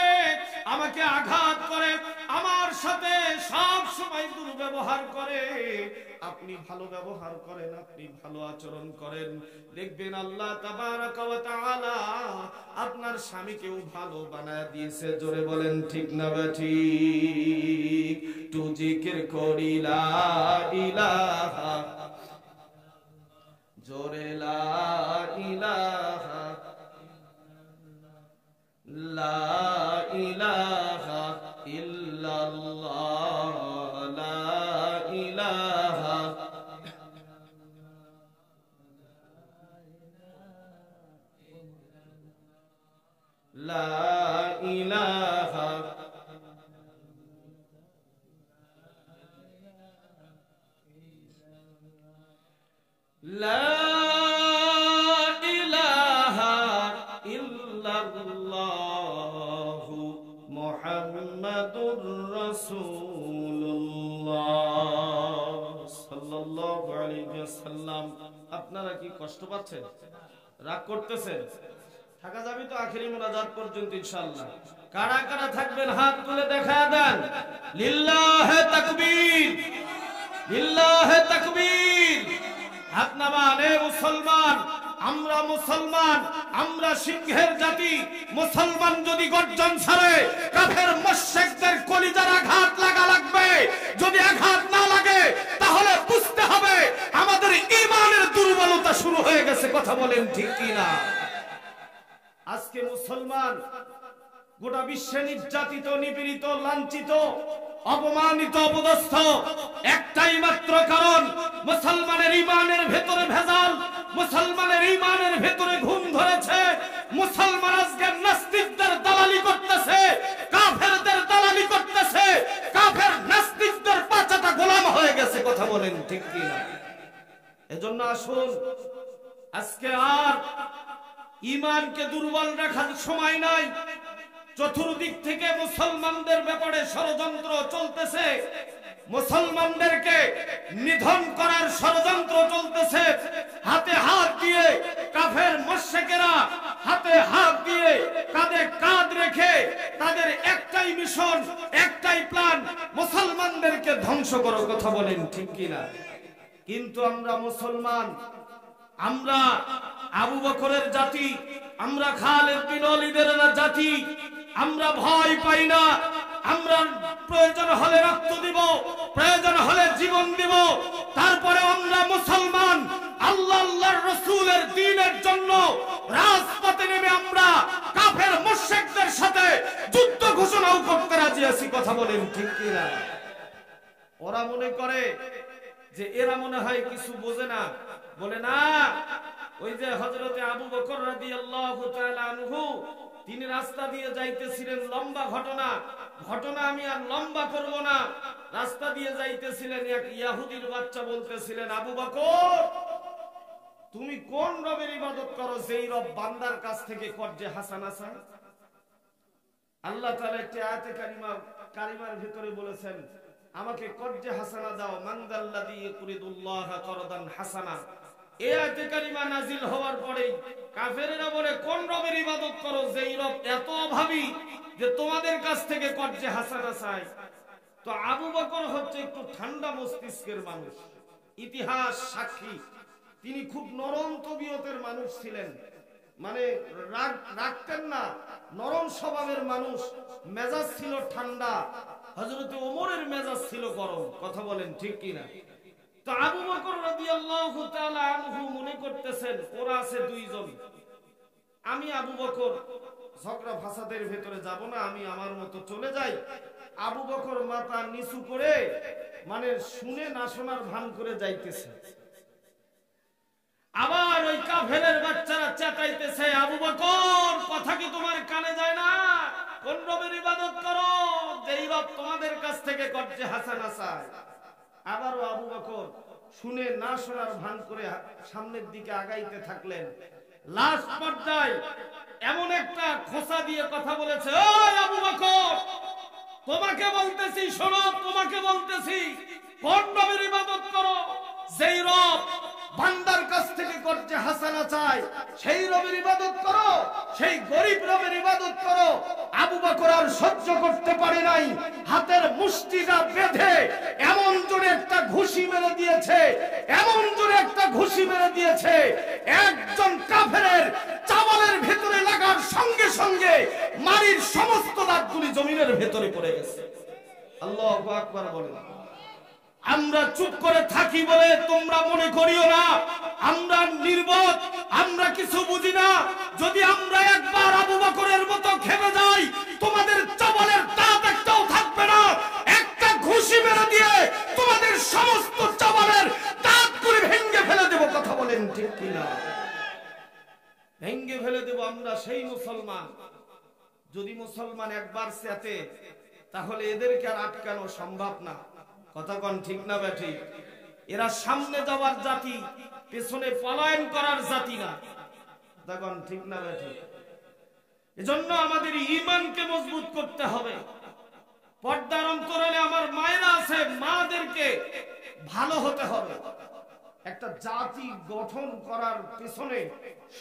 আমাকে আঘাত করে, আমার সাথে সব সময় দুর্ব্যবহার করে, আপনি ভালো ব্যবহার করেন, আপনি ভালো আচরণ করেন, দেখবেন আল্লাহ তাবারাকা ওয়া তাআলা আপনার স্বামীকেও ভালো বানায় দিয়েছে। জোরে বলেন ঠিক না ঠিক? তু জিকির করি লা ইলাহা, জোরে লা ইলাহা, লা ইলাহা ইল্লাল্লাহ, লা ইলাহা, লা ইলাহা, লা ইলাহা ইল্লাল্লাহ মুহাম্মাদুর রাসূলুল্লাহ সাল্লাল্লাহু আলাইহি ওয়াসাল্লাম। আপনারা কি কষ্ট পাচ্ছেন, রাগ করতেছেন? থাকা যাবে তো আখেরি মুনাজাত পর্যন্ত ইনশাআল্লাহ। কারা কারা থাকবেন হাত তুলে দেখায় দেন। লিল্লাহে তাকবীর, লিল্লাহে তাকবীর। হাত নামান। এ মুসলমান, আমরা মুসলমান, আমরা সিংহের জাতি। মুসলমান যদি গর্জন ছাড়ে, কাফের মুশরিকদের কলিজার আঘাত লাগবে। যদি আঘাত না লাগে তাহলে বুঝতে হবে আমাদের ঈমানের দুর্বলতা শুরু হয়ে গেছে। কথা বলেন ঠিক কি না? আজকে মুসলমান গোটা বিশ্বে নির্যাতিত, নিপীড়িত, লাঞ্ছিত, অপমানিত, অপদস্থ একটাই মাত্র কারণ, মুসলমানের ঈমানের ভেতরে ভেজাল, মুসলমানের ঈমানের ভেতরে ঘুম ধরেছে। মুসলমান আজকে নাস্তিকদের দালালি করতেছে, কাফেরদের দালালি করতেছে, কাফের নাস্তিকদের পাঁচাটা গোলাম হয়ে গেছে। কথা বলেন ঠিক কি না? এজন্য আসুন, আজকে আর ঈমানকে দুর্বল রাখার সময় নাই। চতুর্দিক থেকে মুসলমানদের ব্যাপারে ষড়যন্ত্র চলতেছে, মুসলমানদেরকে নিধন করার ষড়যন্ত্র চলতেছে। হাতে হাত দিয়ে কাফের মুশরিকেরা হাতে হাত দিয়ে কাঁধে কাঁধ রেখে তাদের একটাই মিশন, একটাই প্ল্যান, মুসলমানদেরকে ধ্বংস করো। কথা বলেন ঠিক কিনা? কিন্তু আমরা মুসলমান, আমরা আবু বকরের জাতি, আমরা খালিদ বিন ওয়ালিদের জাতি, আমরা ভয় পাই না। আমরা প্রয়োজন হলে রক্ত দিব, প্রয়োজন হলে জীবন দিব, তারপরে আমরা মুসলমান। আল্লাহর রাসূলের দ্বীনের জন্য রাজপথে নেমে আমরা কাফের মুশরিকদের সাথে যুদ্ধ ঘোষণাও করতে রাজি আছি। কথা বলেন ঠিক কি না? ওরা মনে করে যে এরা মনে হয় কিছু বোঝে না, বলে না। ওই যে হযরতে আবু বকর রাদিয়াল্লাহু তাআলা আনহু, তিনি রাস্তা দিয়ে যাইতেছিলেন, লম্বা ঘটনা আমি আর লম্বা করব না। রাস্তা দিয়ে যাইতেছিলেন, এক ইহুদির বাচ্চা বলতেছিলেন, আবু বকর তুমি কোন রবের ইবাদত করো যেই রব বান্দার কাছ থেকে কর্জে হাসানা চায়? আল্লাহ তাআলা একটি আয়াতে কারিমার ভিতরে বলেছেন, আমাকে কর্জে হাসানা দাও, মানদাল্লাযী ইউরিদুল্লাহ করদান হাসানা। এই আয়াতে কারিমা নাজিল হওয়ার পরে কাফেরেরা বলে, কোন রবের ইবাদত করো যেই রব এত অভাবী যে তোমাদের কাছ থেকে কর্জে হাসানা চায়? তো আবু বকর হচ্ছে একটু ঠান্ডা মস্তিষ্কের মানুষ, ইতিহাস সাক্ষী। তিনি খুব নরম তবিয়তের মানুষ ছিলেন, মানে রাখতেন না, নরম স্বভাবের মানুষ। মেজাজ ছিল ঠান্ডা। হযরত ওমরের মেজাজ ছিল গরম। কথা বলেন ঠিক কিনা? তো আবু বকর রাদিয়াল্লাহু তাআলা আনহু মনে করতেছেন ওরা আছে দুইজন, আমি আবু বকর ঝগড়া ফাসাদের ভেতরে যাব না, আমি আমার মতো চলে যাই। আবু বকর মাথা নিচু করে, মানে শুনে না শোনার ভান করে যাইতেছে। আবার ওই কাফেরের বাচ্চারা চেঁচাইতেছে, আবু বকর কথা কি তোমার কানে যায় না? কোন রবের ইবাদত করো যেই রব তোমাদের কাছ থেকে কর্জে হাসানা চায়? আবারও আবু বকর শুনে না শোনার ভান করে সামনের দিকে আগাইতে থাকলেন। লাস্ট পর্যায়ে এমন একটা খোঁচা দিয়ে কথা বলেছে, ওই আবু বকর তোমাকে বলতেছি শোনো, তোমাকে বলতেছি কোন রবের ইবাদত করো যেই রব বান্দার কাছ থেকে কর্জে হাসানা চায়? সেই রবের ইবাদত করো, সেই গরিব রবের ইবাদত করো। আবু বকর আর সহ্য করতে পারে নাই, হাতের মুষ্টিটা বেঁধে এমন জোরে একটা ঘুষি মেরে দিয়েছে, এমন জোরে একটা ঘুষি মেরে দিয়েছে, একজন কাফেরের চাওয়ালের ভেতরে লাগার সঙ্গে সঙ্গে মারির সমস্ত দাঁতগুলি জমিনের ভেতরে পড়ে গেছে। আল্লাহু আকবার বলেন। আমরা চুপ করে থাকি বলে তোমরা মনে করিও না আমরা নির্বোধ, আমরা কিছু বুঝি না। যদি আমরা একবার আবু বকরের মতো খেপে যাই, তোমাদের চাবলের দাঁত একটাও থাকবে না। একটা ঘুষি মেরে দিয়ে তোমাদের সমস্ত চাবলের দাঁতগুলি ভেঙে ফেলে দেব। কথা বলেন ঠিক কিনা? ভেঙে ফেলে দেব। আমরা সেই মুসলমান। যদি মুসলমান একবার চেতে, তাহলে এদেরকে আর আটকানো সম্ভব না। কথা কোন ঠিক না বেঠি? এরা সামনে যাওয়ার জাতি, পেছনে পলায়ন করার জাতি না। দেখুন ঠিক না বেঠি? এজন্য আমাদের ঈমানকে মজবুত করতে হবে। পর্দার অন্তরালে আমার মায়েরা আছে, মাদেরকে ভালো হতে হবে। একটা জাতি গঠন করার পেছনে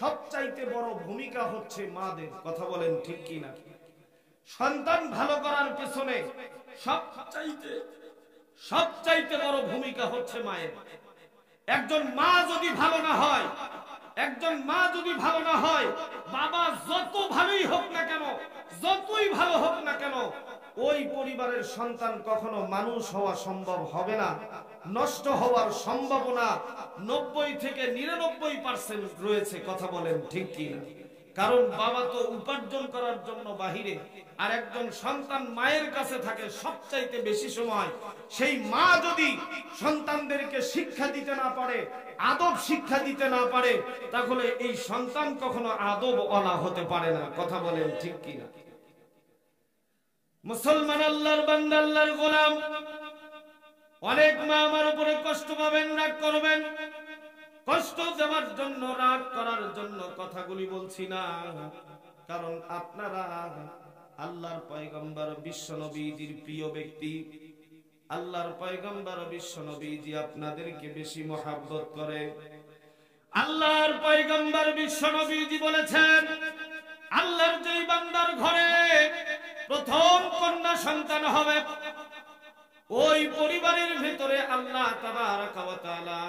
সবচাইতে বড় ভূমিকা হচ্ছে মাদের। কথা বলেন ঠিক কি না? সন্তান ভালো করার পেছনে সবচাইতে বড় ভূমিকা হচ্ছে মায়ের। একজন মা যদি ভালো না হয়, একজন মা যদি ভালো না হয়, বাবা যত ভালোই হোক না কেন, যতই ভালো হোক না কেন, ওই পরিবারের সন্তান কখনো মানুষ হওয়া সম্ভব হবে না। নষ্ট হওয়ার সম্ভাবনা 90 থেকে 99% রয়েছে। কথা বলেন ঠিক কি না? কারণ বাবা তো উপার্জন করার জন্য বাহিরে, আর একজন সন্তান মায়ের কাছে থাকে সবচাইতে বেশি সময়। সেই মা যদি সন্তানদেরকে শিক্ষা দিতে না পারে, আদব শিক্ষা দিতে না পারে, তাহলে এই সন্তান কখনো আদব ওয়ালা হতে পারে না। কথা বলেন ঠিক কি না? মুসলমান, আল্লাহর বান্দা, আল্লাহর গোলাম, অনেক মা আমার উপরে কষ্ট পাবেন, রাগ করবেন। কষ্ট দেওয়ার জন্য, রাগ করার জন্য কথাগুলি বলছি না, কারণ আপনারা আল্লাহর পয়গম্বর বিশ্ব নবীজির প্রিয় ব্যক্তি। আল্লাহর পয়গম্বর বিশ্ব নবীজি আপনাদেরকে বেশি মহব্বত করে। আল্লাহর পয়গম্বর বিশ্ব নবীজি বলেছেন, আল্লাহর যেই বান্দার ঘরে প্রথম কন্যা সন্তান হবে, ওই পরিবারের ভিতরে আল্লাহ তাবারক ওয়া তাআলা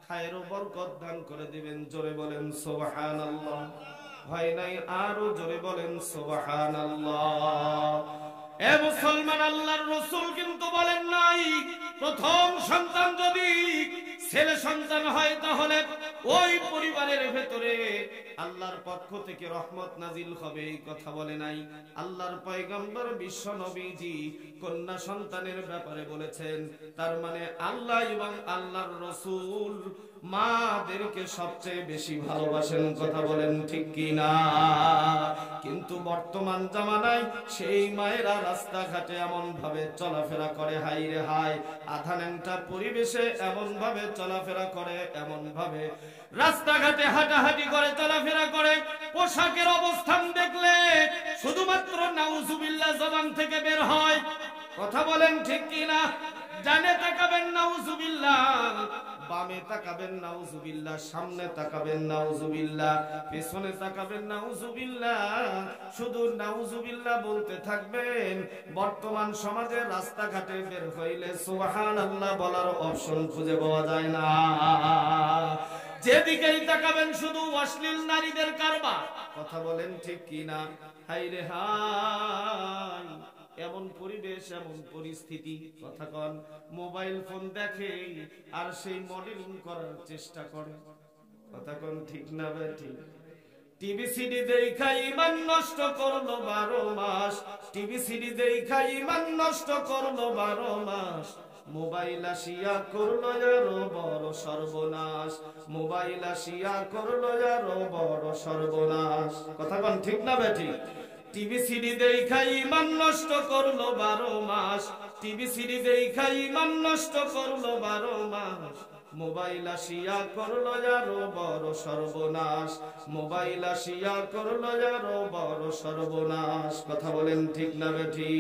খায়ের ও বরকত দান করে দিবেন। জোরে বলেন সুবহানাল্লাহ। হয় নাই? আরো জোরে বলেন সুবহানাল্লাহ। এ মুসলমান, আল্লাহর রাসূল কিন্তু বলেন নাই প্রথম সন্তান যদি ছেলে সন্তান হয় তাহলে ওই পরিবারের ভেতরে আল্লাহর পক্ষ থেকে রহমত নাজিল হবে, এই কথা বলে নাই। আল্লাহর পয়গম্বর বিশ্ব নবীজি কন্যা সন্তানের ব্যাপারে বলেছেন। তার মানে আল্লাহ এবং আল্লাহর রাসূল মাদেরকে সবচেয়ে বেশি ভালোবাসেন। কথা বলেন ঠিক কি না? কিন্তু বর্তমান জামানায় সেই মায়েরা রাস্তাঘাটে এমন ভাবে চলাফেরা করে, হাই রে হাই, আধা ন্যাংটা পরিবেশে এমন ভাবে চলাফেরা করে, এমন ভাবে রাস্তাঘাটে হাঁটাহাঁটি করে, চলাফেরা করে, পোশাকের অবস্থান দেখলে শুধুমাত্র নাউজুবিল্লাহ জবান থেকে বের হয়। কথা বলেন ঠিক কি না? ডানে তাকাবেন নাউজুবিল্লাহ, বামে তাকাবেন নাউজুবিল্লাহ, সামনে তাকাবেন নাউজুবিল্লাহ, পেছনে তাকাবেন নাউজুবিল্লাহ, শুধু নাউজুবিল্লাহ বলতে থাকবেন। বর্তমান সমাজে রাস্তাঘাটে বের হইলে সুবহানাল্লাহ বলার অপশন খুঁজে পাওয়া যায় না। যেদিকেই তাকাবেন শুধু অশ্লীল নারীদের কারবার। কথা বলেন ঠিক কি না? হাই রে হাই, এমন পরিবেশ, এমন পরিস্থিতি। কথা কন, মোবাইল ফোন দেখে আর সেই মডেলিং করার চেষ্টা করে। কথা কন ঠিক না ভাই? ঠিক। টিভি সিডি দেখা ঈমান নষ্ট করলো 12 মাস, টিভি সিডি দেখা ঈমান নষ্ট করলো 12 মাস। মোবাইল আসিয়া করলো আরো বড় সর্বনাশ, মোবাইল আসিয়া করলো আরো বড় সর্বনাশ। কথা কন ঠিক না ভাই? ঠিক। টিভি সিডি দেখা ঈমান নষ্ট করলো 12 মাস, টিভি সিডি দেখা ঈমান নষ্ট করলো 12 মাস। মোবাইল আসিয়া করলো আরো বড় সর্বনাশ, মোবাইল আসিয়া করলো আরো বড় সর্বনাশ। কথা বলেন ঠিক না বেঠি?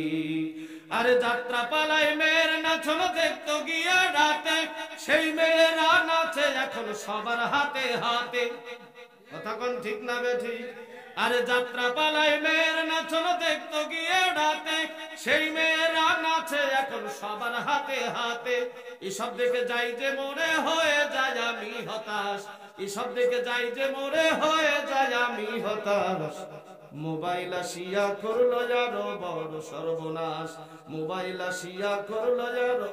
আরে যাত্রা পালায় মেয়ের নাচন দেখতো গিয়া রাতে, সেই মেয়েরা নাচে এখন সবার হাতে হাতে। কথা কোন ঠিক না বেঠি? আরে যাত্রা পালায় মেয়ের নাচন দেখতো গিয়ে রাতে, সেই মেয়েরা নাচে এখন সবার হাতে হাতে। এসব দেখে যাই যে মরে হয়ে যায় আমি হতাশ, এসব দেখে যাই যে মরে হয়ে যায় আমি হতাশ। মোবাইল আসিয়া করলো আরো বড় সর্বনাশ, মোবাইল আসিয়া করলো আরো,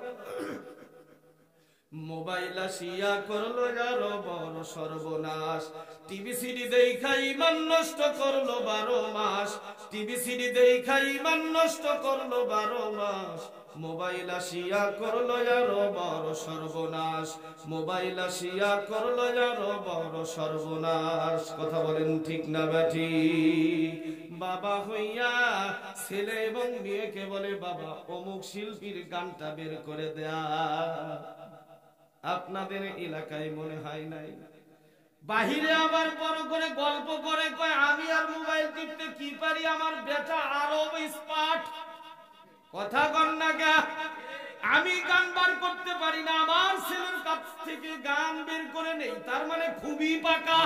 মোবাইল আসিয়া করলো আরো বড় সর্বনাশ। টিভি সিডি দেখা ঈমান নষ্ট করলো 12 মাস, টিভি সিডি দেখা ঈমান নষ্ট করলো 12 মাস। মোবাইল আসিয়া করলো আরো বড় সর্বনাশ, মোবাইল আসিয়া করলো আরো বড় সর্বনাশ। কথা বলেন ঠিক না বেঠি? বাবা হইয়া ছেলে এবং মেয়েকে বলে, বাবা অমুক শিল্পীর গানটা বের করে দেয়া। আপনাদের এলাকায় মনে হয় নাই? বাহিরে আবার বড় করে গল্প করে কয়, আমি আর মোবাইল টিপতে কি পারি, আমার বেটা আরো স্মার্ট। কথা কন না গা? আমি গান বার করতে পারি না, আমার ছেলের কাছ থেকে গান বের করে নেই, তার মানে খুবই পাকা।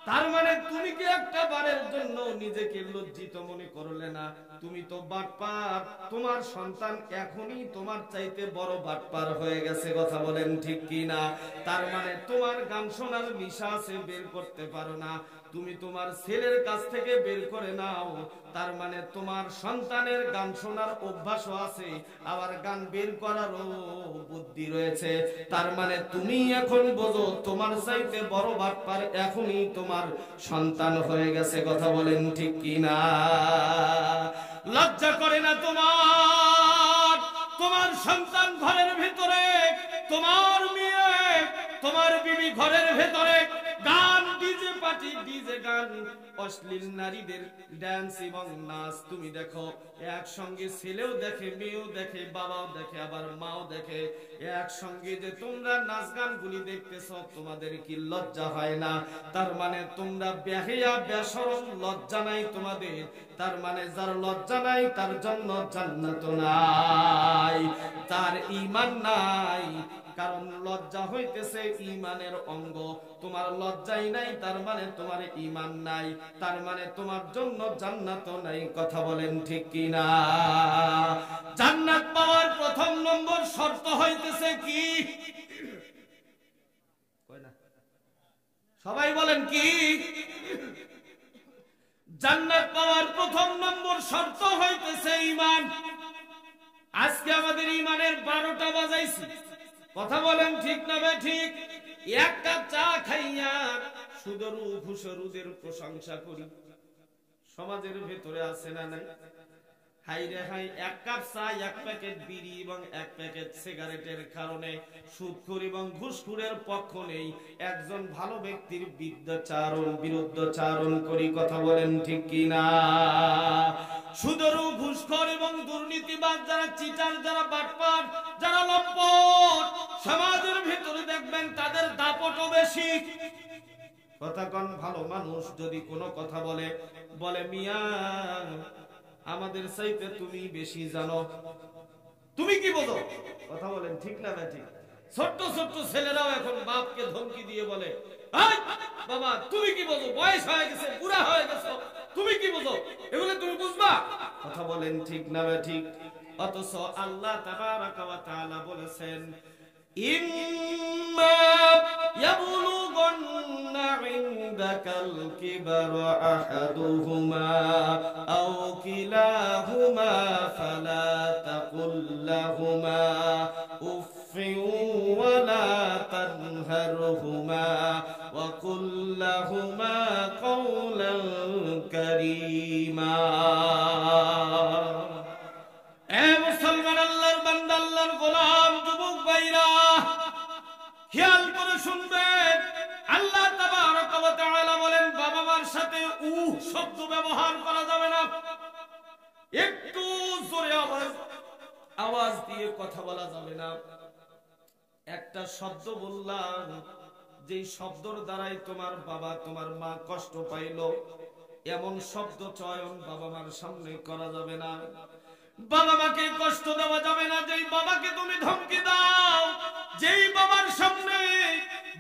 তার মানে তুমি কি একটা বারের জন্য নিজেকে লজ্জিত মনে করলে না? তুমি তো বাটপার, তোমার সন্তান এখনই তোমার চাইতে বড় বাটপার হয়ে গেছে, কথা বলেন ঠিক কি না? তার মানে তোমার গান শোনার নেশা আছে, বের করতে পারো না, তুমি তোমার ছেলের কাছ থেকে বের করে নাও। তার মানে তোমার সন্তানের গান শোনার অভ্যাসও আছে, আবার গান বের করারও বুদ্ধি রয়েছে। তার মানে তুমি এখন বোঝো তোমার চাইতে বড় বাটপার এখনই তোমার সন্তান হয়ে গেছে, কথা বলেন ঠিক কি না? লজ্জা করে না তোমার? তোমার সন্তান ঘরের ভেতরে, তোমার মেয়ে, তোমার বিবি ঘরের ভেতরে গান, ডিজে পার্টি, ডিজে গান, অশ্লীল নারীদের ডান্স এবং নাচ তুমি দেখো, একসঙ্গে ছেলেও দেখে, মেয়েও দেখে, বাবাও দেখে, আবার মাও দেখে, একসঙ্গে যে তোমরা নাচ গানগুলি দেখতেছ, তোমাদের কি লজ্জা হয় না? তার মানে তোমরা বেহায়া, বেশরম, লজ্জা নাই তোমাদের। তার মানে যার লজ্জা নাই তার জন্য জান্নাত নাই, তার ঈমান নাই। কারণ লজ্জা হইতেছে ঈমানের অঙ্গ। তোমার লজ্জাই নাই, তার মানে তোমার ঈমান নাই, তার মানে তোমার জন্য জান্নাত নাই, কথা বলেন ঠিক কি না? জান্নাত পাওয়ার প্রথম নম্বর শর্ত হইতেছে কি? সবাই বলেন কি? জান্নাত পাওয়ার প্রথম নম্বর শর্ত হইতেছে ঈমান। আজকে আমাদের ঈমানের 12টা বাজাইছি, কথা বলেন ঠিক না বে ঠিক? এক কাপ চা খাইয়া সুদরু ঘুষরুদের প্রশংসা করি, সমাজের ভেতরে আছে না নাই? হাই রে হাই, এক কাপ চা, এক প্যাকেট বিড়ি এবং এক প্যাকেট সিগারেটের কারণে সুদখোর এবং ঘুষখোরের পক্ষ নেই, একজন ভালো ব্যক্তির বিরুদ্ধাচারণ করি, কথা বলেন ঠিক কি না? সুদরু, ঘুষখোর এবং দুর্নীতিবাজ যারা, চিটার যারা, বাটপার যারা, লম্পট, সমাজের ভেতরে দেখবেন তাদের দাপটও বেশি। কথা কোন ভালো মানুষ যদি কোনো কথা বলে, বলে মিয়া আমাদের চাইতে তুমি বেশি জানো, তুমি কি বোঝো, কথা বলেন ঠিক না ঠিক? ছোট্ট ছোট্ট ছেলেরাও এখন বাপকে ধমকি দিয়ে বলে, বাবা তুমি কি বোঝো, বয়স হয়ে গেছে, বুড়া হয়ে গেছো, তুমি কি বোঝো, এগুলো তুমি বুঝবা, কথা বলেন ঠিক না ঠিক? অথচ আল্লাহ তাবারাকা ওয়া তাআলা বলেছেন, ইম্মা ইয়াবলুগান্না ইনদাকাল কিবারা আহাদুহুমা আও কিলাহুমা ফালা তাকুল লাহুমা উফফিন ওয়া লা তানহারহুমা ওয়া কুল লাহুমা কাওলান কারীমা। এ মুসলমান, আল্লাহর বান্দা, আল্লাহর গোলাম, যুবক ভাইরা খেয়াল করে শুনবেন, আল্লাহ তাবারাকা ওয়া তাআলা বলেন বাবা মার সাথে শব্দ ব্যবহার করা যাবে না। একটু জোরে আওয়াজ দিয়ে কথা বলা যাবে না। একটা শব্দ বললাম, যেই শব্দর দ্বারাই তোমার বাবা তোমার মা কষ্ট পাইল, এমন শব্দ চয়ন বাবা মার সামনে করা যাবে না। বাবা মাকে কষ্ট দেওয়া যাবে না। যেই বাবাকে তুমি ধমকি দাও, যেই বাবার সামনে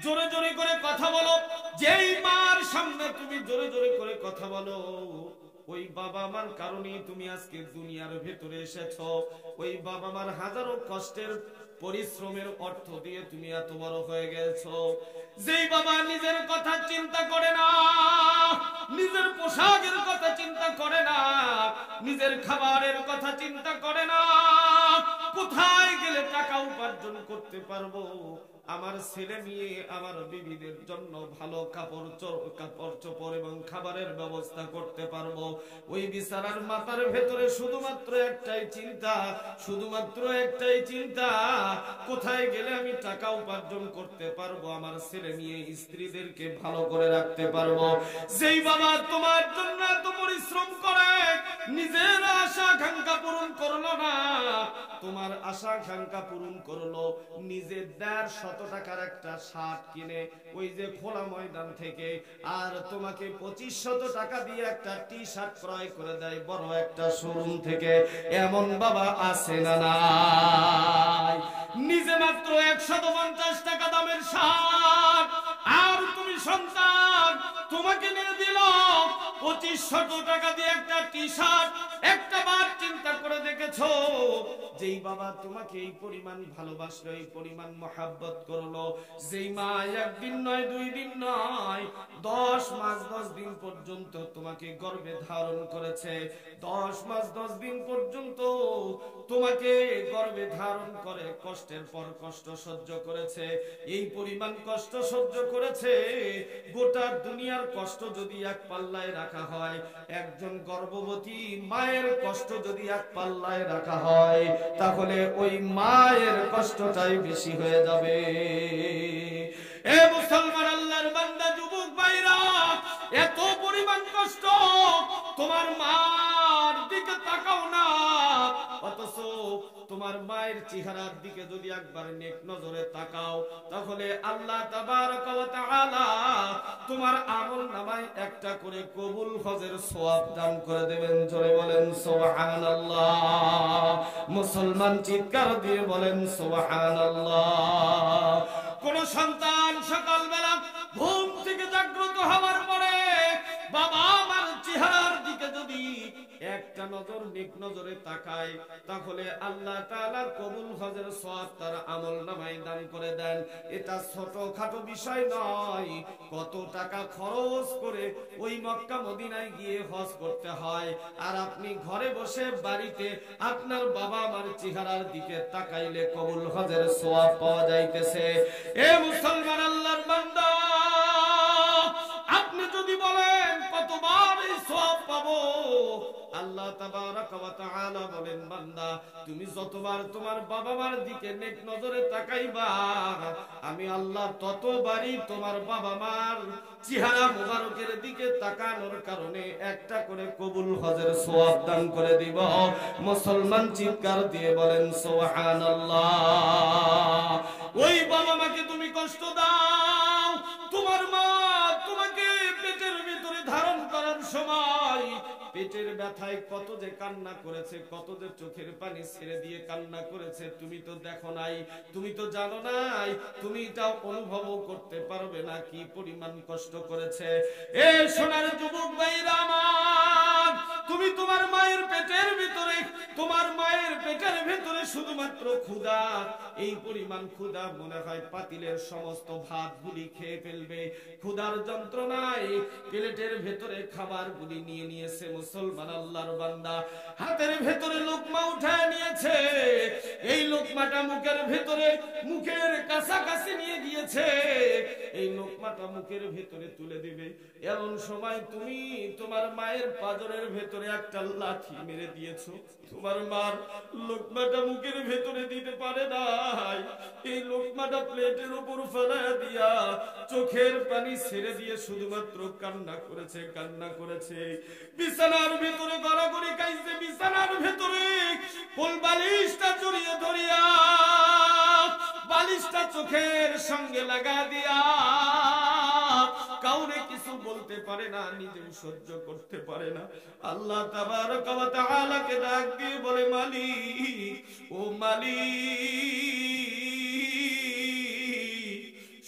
জোরে জোরে করে কথা বলো, যেই মার সামনে তুমি জোরে জোরে করে কথা বলো, ওই বাবা মার কারণেই তুমি আজকে দুনিয়ার ভেতরে এসেছো। ওই বাবা মার হাজারো কষ্টের পরিশ্রমের অর্থ দিয়ে তুমি এত বড় হয়ে গেছো। যেই বাবা নিজের কথা চিন্তা করে না, নিজের পোশাকের কথা চিন্তা করে না, নিজের খাবারের কথা চিন্তা করে না, কোথায় গেলে টাকা উপার্জন করতে পারবো, আমার ছেলে মেয়ে আমার বিবিদের জন্য ভালো কাপড় চোপড় এবং খাবারের ব্যবস্থা করতে পারবো, ওই বিছানার মাথার ভেতরে শুধুমাত্র একটাই চিন্তা, শুধুমাত্র একটাই চিন্তা, কোথায় গেলে আমি টাকা উপার্জন করতে পারবো, আমার ছেলে মেয়ে স্ত্রীদেরকে ভালো করে রাখতে পারবো। যেই বাবা তোমার জন্য এত পরিশ্রম করে নিজের আশা আকাঙ্ক্ষা পূরণ করলো না, তোমার আশা আকাঙ্ক্ষা পূরণ করলো, নিজের 150 টাকার একটা শার্ট কিনে ওই যে খোলা ময়দান থেকে, আর তোমাকে 2500 টাকা দিয়ে একটা টি শার্ট ক্রয় করে দেয় বড় একটা শোরুম থেকে, এমন বাবা আছে না নাই? নিজে মাত্র 150 টাকা দামের শার্ট, আর তুমি সন্তান তোমাকে নিয়ে দিল 2500 টাকা দিয়ে একটা টি-শার্ট। একটা বার চিন্তা করে দেখেছো, যেই বাবা তোমাকে এই পরিমাণ ভালোবাসলো, এই পরিমাণ মহাব্বত করলো, যেই মা একদিন নয় 2 দিন নয় 10 মাস 10 দিন পর্যন্ত তোমাকে গর্ভে ধারণ করেছে, 10 মাস 10 দিন পর্যন্ত তোমাকে গর্ভে ধারণ করে কষ্টের পর কষ্ট সহ্য করেছে, এই পরিমাণ কষ্ট সহ্য করেছে। গোটা দুনিয়ার কষ্ট যদি এক পাল্লায় রাখা হয়, একজন গর্ভবতী মায়ের কষ্ট যদি এক পাল্লায় রাখা হয়, তাহলে ওই মায়ের কষ্টটাই বেশি হয়ে যাবে। এ মুসলমান আল্লাহর বান্দা যুবক ভাইরা, এত পরিমাণ কষ্ট, তোমার মার দিকে তাকাও না, অথচ তোমার মায়ের চেহারার দিকে যদি একবার নেক নজরে তাকাও, তাহলে আল্লাহ তাবারক ওয়া তাআলা তোমার আমলনামায় একটা করে কবুল হজের সওয়াব দান করে দেবেন। জোরে বলেন সুবহানাল্লাহ। মুসলমান চিৎকার দিয়ে বলেন সুবহানাল্লাহ। কোন সন্তান সকালবেলা ঘুম থেকে জাগ্রত হওয়ার পরে বাবা মার চেহারার দিকে যদি একটা নজর নেক নজরে তাকায়, তাহলে আল্লাহ তাআলা কবুল হজের সওয়াব তার আমলনামায় দান করে দেন। এটা ছোটখাটো বিষয় নয়, কত টাকা খরচ করে ওই মক্কা মদিনায় গিয়ে হজ করতে হয়, আর আপনি ঘরে বসে বাড়িতে আপনার বাবা মার চেহারার দিকে তাকাইলে কবুল হজের সওয়াব পাওয়া যাইতেছে। এ মুসলমান আল্লাহর বান্দা, আপনি যদি বলেন কতবার এই সওয়াব পাবো, আল্লাহ তাবারক ওয়া তাআলা বলেন, বান্দা তুমি যতবার তোমার বাবা মার দিকে নেক নজরে তাকাইবা, আমি আল্লাহ ততবারই তোমার বাবা মার চেহারা মুবারকের দিকে তাকানোর কারণে একটা করে কবুল হজের সওয়াব দান করে দিব। মুসলমান চিৎকার দিয়ে বলেন সুবহানাল্লাহ। ওই বাবা মাকে তুমি কষ্ট দাও, তোমার মা তোমাকে পেটের ভিতরে ধারণ করার সময় পেটের ব্যথায় কত যে কান্না করেছে, কত যে চোখের পানি ছেড়ে দিয়ে কান্না করেছে, তুমি তো দেখো নাই, তুমি তো জানো নাই, তুমি এটা অনুভবও করতে পারবে না কি পরিমাণ কষ্ট করেছে। এ সোনার যুবক ভাইরা আমার, তুমি তোমার মায়ের পেটের ভিতরে, তোমার মায়ের পেটের ভিতরে শুধুমাত্র ক্ষুধা, এই পরিমাণ ক্ষুধা মনে হয় পাতিলের সমস্ত ভাতগুলি খেয়ে ফেলবে। ক্ষুধার যন্ত্রণায় প্লেটের ভেতরে খাবারগুলি নিয়ে নিয়েছে মুসলমান আল্লাহর বান্দা, হাতের ভেতরে লোকমা উঠায় নিয়েছে, এই লোকমাটা মুখের ভেতরে, মুখের কাছাকাছি নিয়ে গিয়েছে, এই লোকমাটা মুখের ভেতরে তুলে দিবে, এমন সময় তুমি তোমার মায়ের পাজরের ভেতরে একটা লাঠি মেরে দিয়েছো। তোমার মার লোকমাটা মুখের ভেতরে দিতে পারে নাই, এই লোকমাটা প্লেটের উপর ফেলা দিয়া চোখের পানি ছেড়ে দিয়ে শুধুমাত্র কান্না করেছে, কান্না করেছে। বিছানার ভেতরে গড়াগড়ি খাইছে, বিছানার ভেতরে কোল বালিশটা জড়িয়ে ধরিয়া বালিশটা চোখের সঙ্গে লাগা দিয়া কাউরে কিছু বলতে পারে না, নিজেও সহ্য করতে পারে না। আল্লাহ তাবারক ওয়া তাআলাকে ডাক দিয়ে বলে, মালিক, ও মালিক,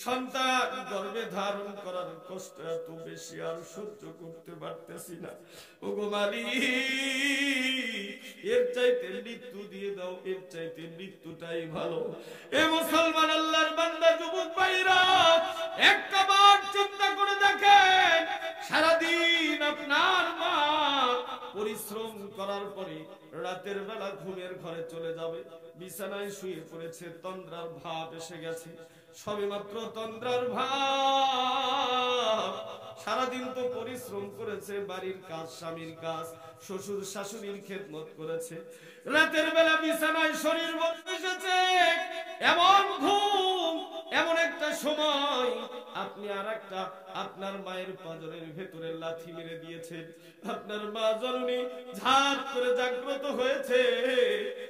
সন্তান গর্ভে ধারণ করার কষ্ট এত বেশি আর সহ্য করতে পারতেছি না, ও গো মালিক, এর চাইতে মৃত্যু দিয়ে দাও, এর চাইতে মৃত্যুটাই ভালো। এ মুসলমান আল্লাহর বান্দা যুবক ভাইরা, একটা বার চিন্তা করে দেখেন, সারাদিন আপনার মা পরিশ্রম করার পরে রাতের বেলা ঘুমের ঘরে চলে যাবে, বিছানায় শুয়ে পড়েছে, তন্দ্রার ভাব এসে গেছে, সবেমাত্র তন্দ্রার ভাব। সারাদিন তো পরিশ্রম করেছে, বাড়ির কাজ, স্বামীর কাজ, শ্বশুর শাশুড়ির খেদমত করেছে, রাতের বেলা বিছানায় শরীর বসে এসেছে, এমন ঘুম, এমন একটা সময় আপনি আর একটা আপনার মায়ের পাজরের ভেতরে লাথি মেরে দিয়েছেন, আপনার মা জননী ঝাঁপ করে জাগ্রত হয়েছে,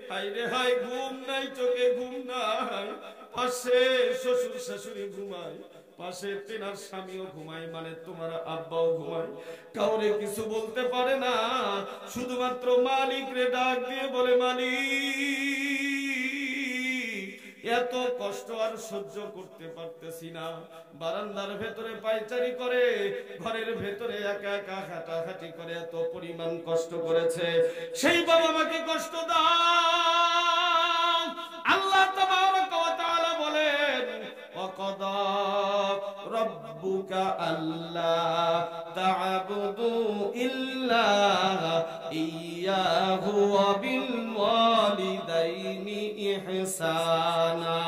হায় রে হায়, ঘুম নাই, চোখে ঘুম নাই, পাশে শ্বশুর শাশুড়ি ঘুমায়, পাশে তেনার স্বামীও ঘুমায়, মানে তোমার আব্বাও ঘুমায়, কাউরে কিছু বলতে পারে না, শুধুমাত্র মালিক রে ডাক দিয়ে বলে, মালিক, এত কষ্ট আর সহ্য করতে পারতেছি না, বারান্দার ভেতরে পায়চারি করে, ঘরের ভেতরে একা একা হাঁটাহাঁটি করে, এত পরিমাণ কষ্ট করেছে, সেই বাবা মাকে কষ্ট দাও। আল্লাহ তাবারক ওয়া তাআলা বলেন, ওয়াকাদা রাব্বুকা আল্লা তা'বুদু ইল্লা ইয়াহু ওয়া বিল ওয়ালিদাইনি ইহসানা।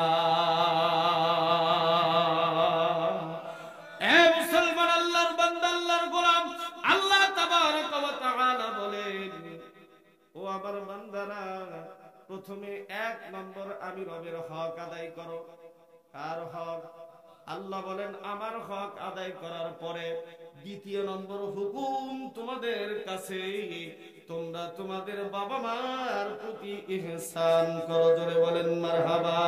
এ মুসলমান, আল্লাহর বান্দা, আল্লাহর গোলাম, আল্লাহ তাবারক ওয়া তাআলা বলেন, ও আমার বান্দারা, প্রথমে 1 নম্বর আমি রবের হক আদায় করো। কার হক? আল্লাহ বলেন আমার হক আদায় করার পরে 2 নম্বর হুকুম তোমাদের কাছে, তোমরা তোমাদের বাবা মার প্রতি ইহসান করো। জোরে বলেন মারহাবা।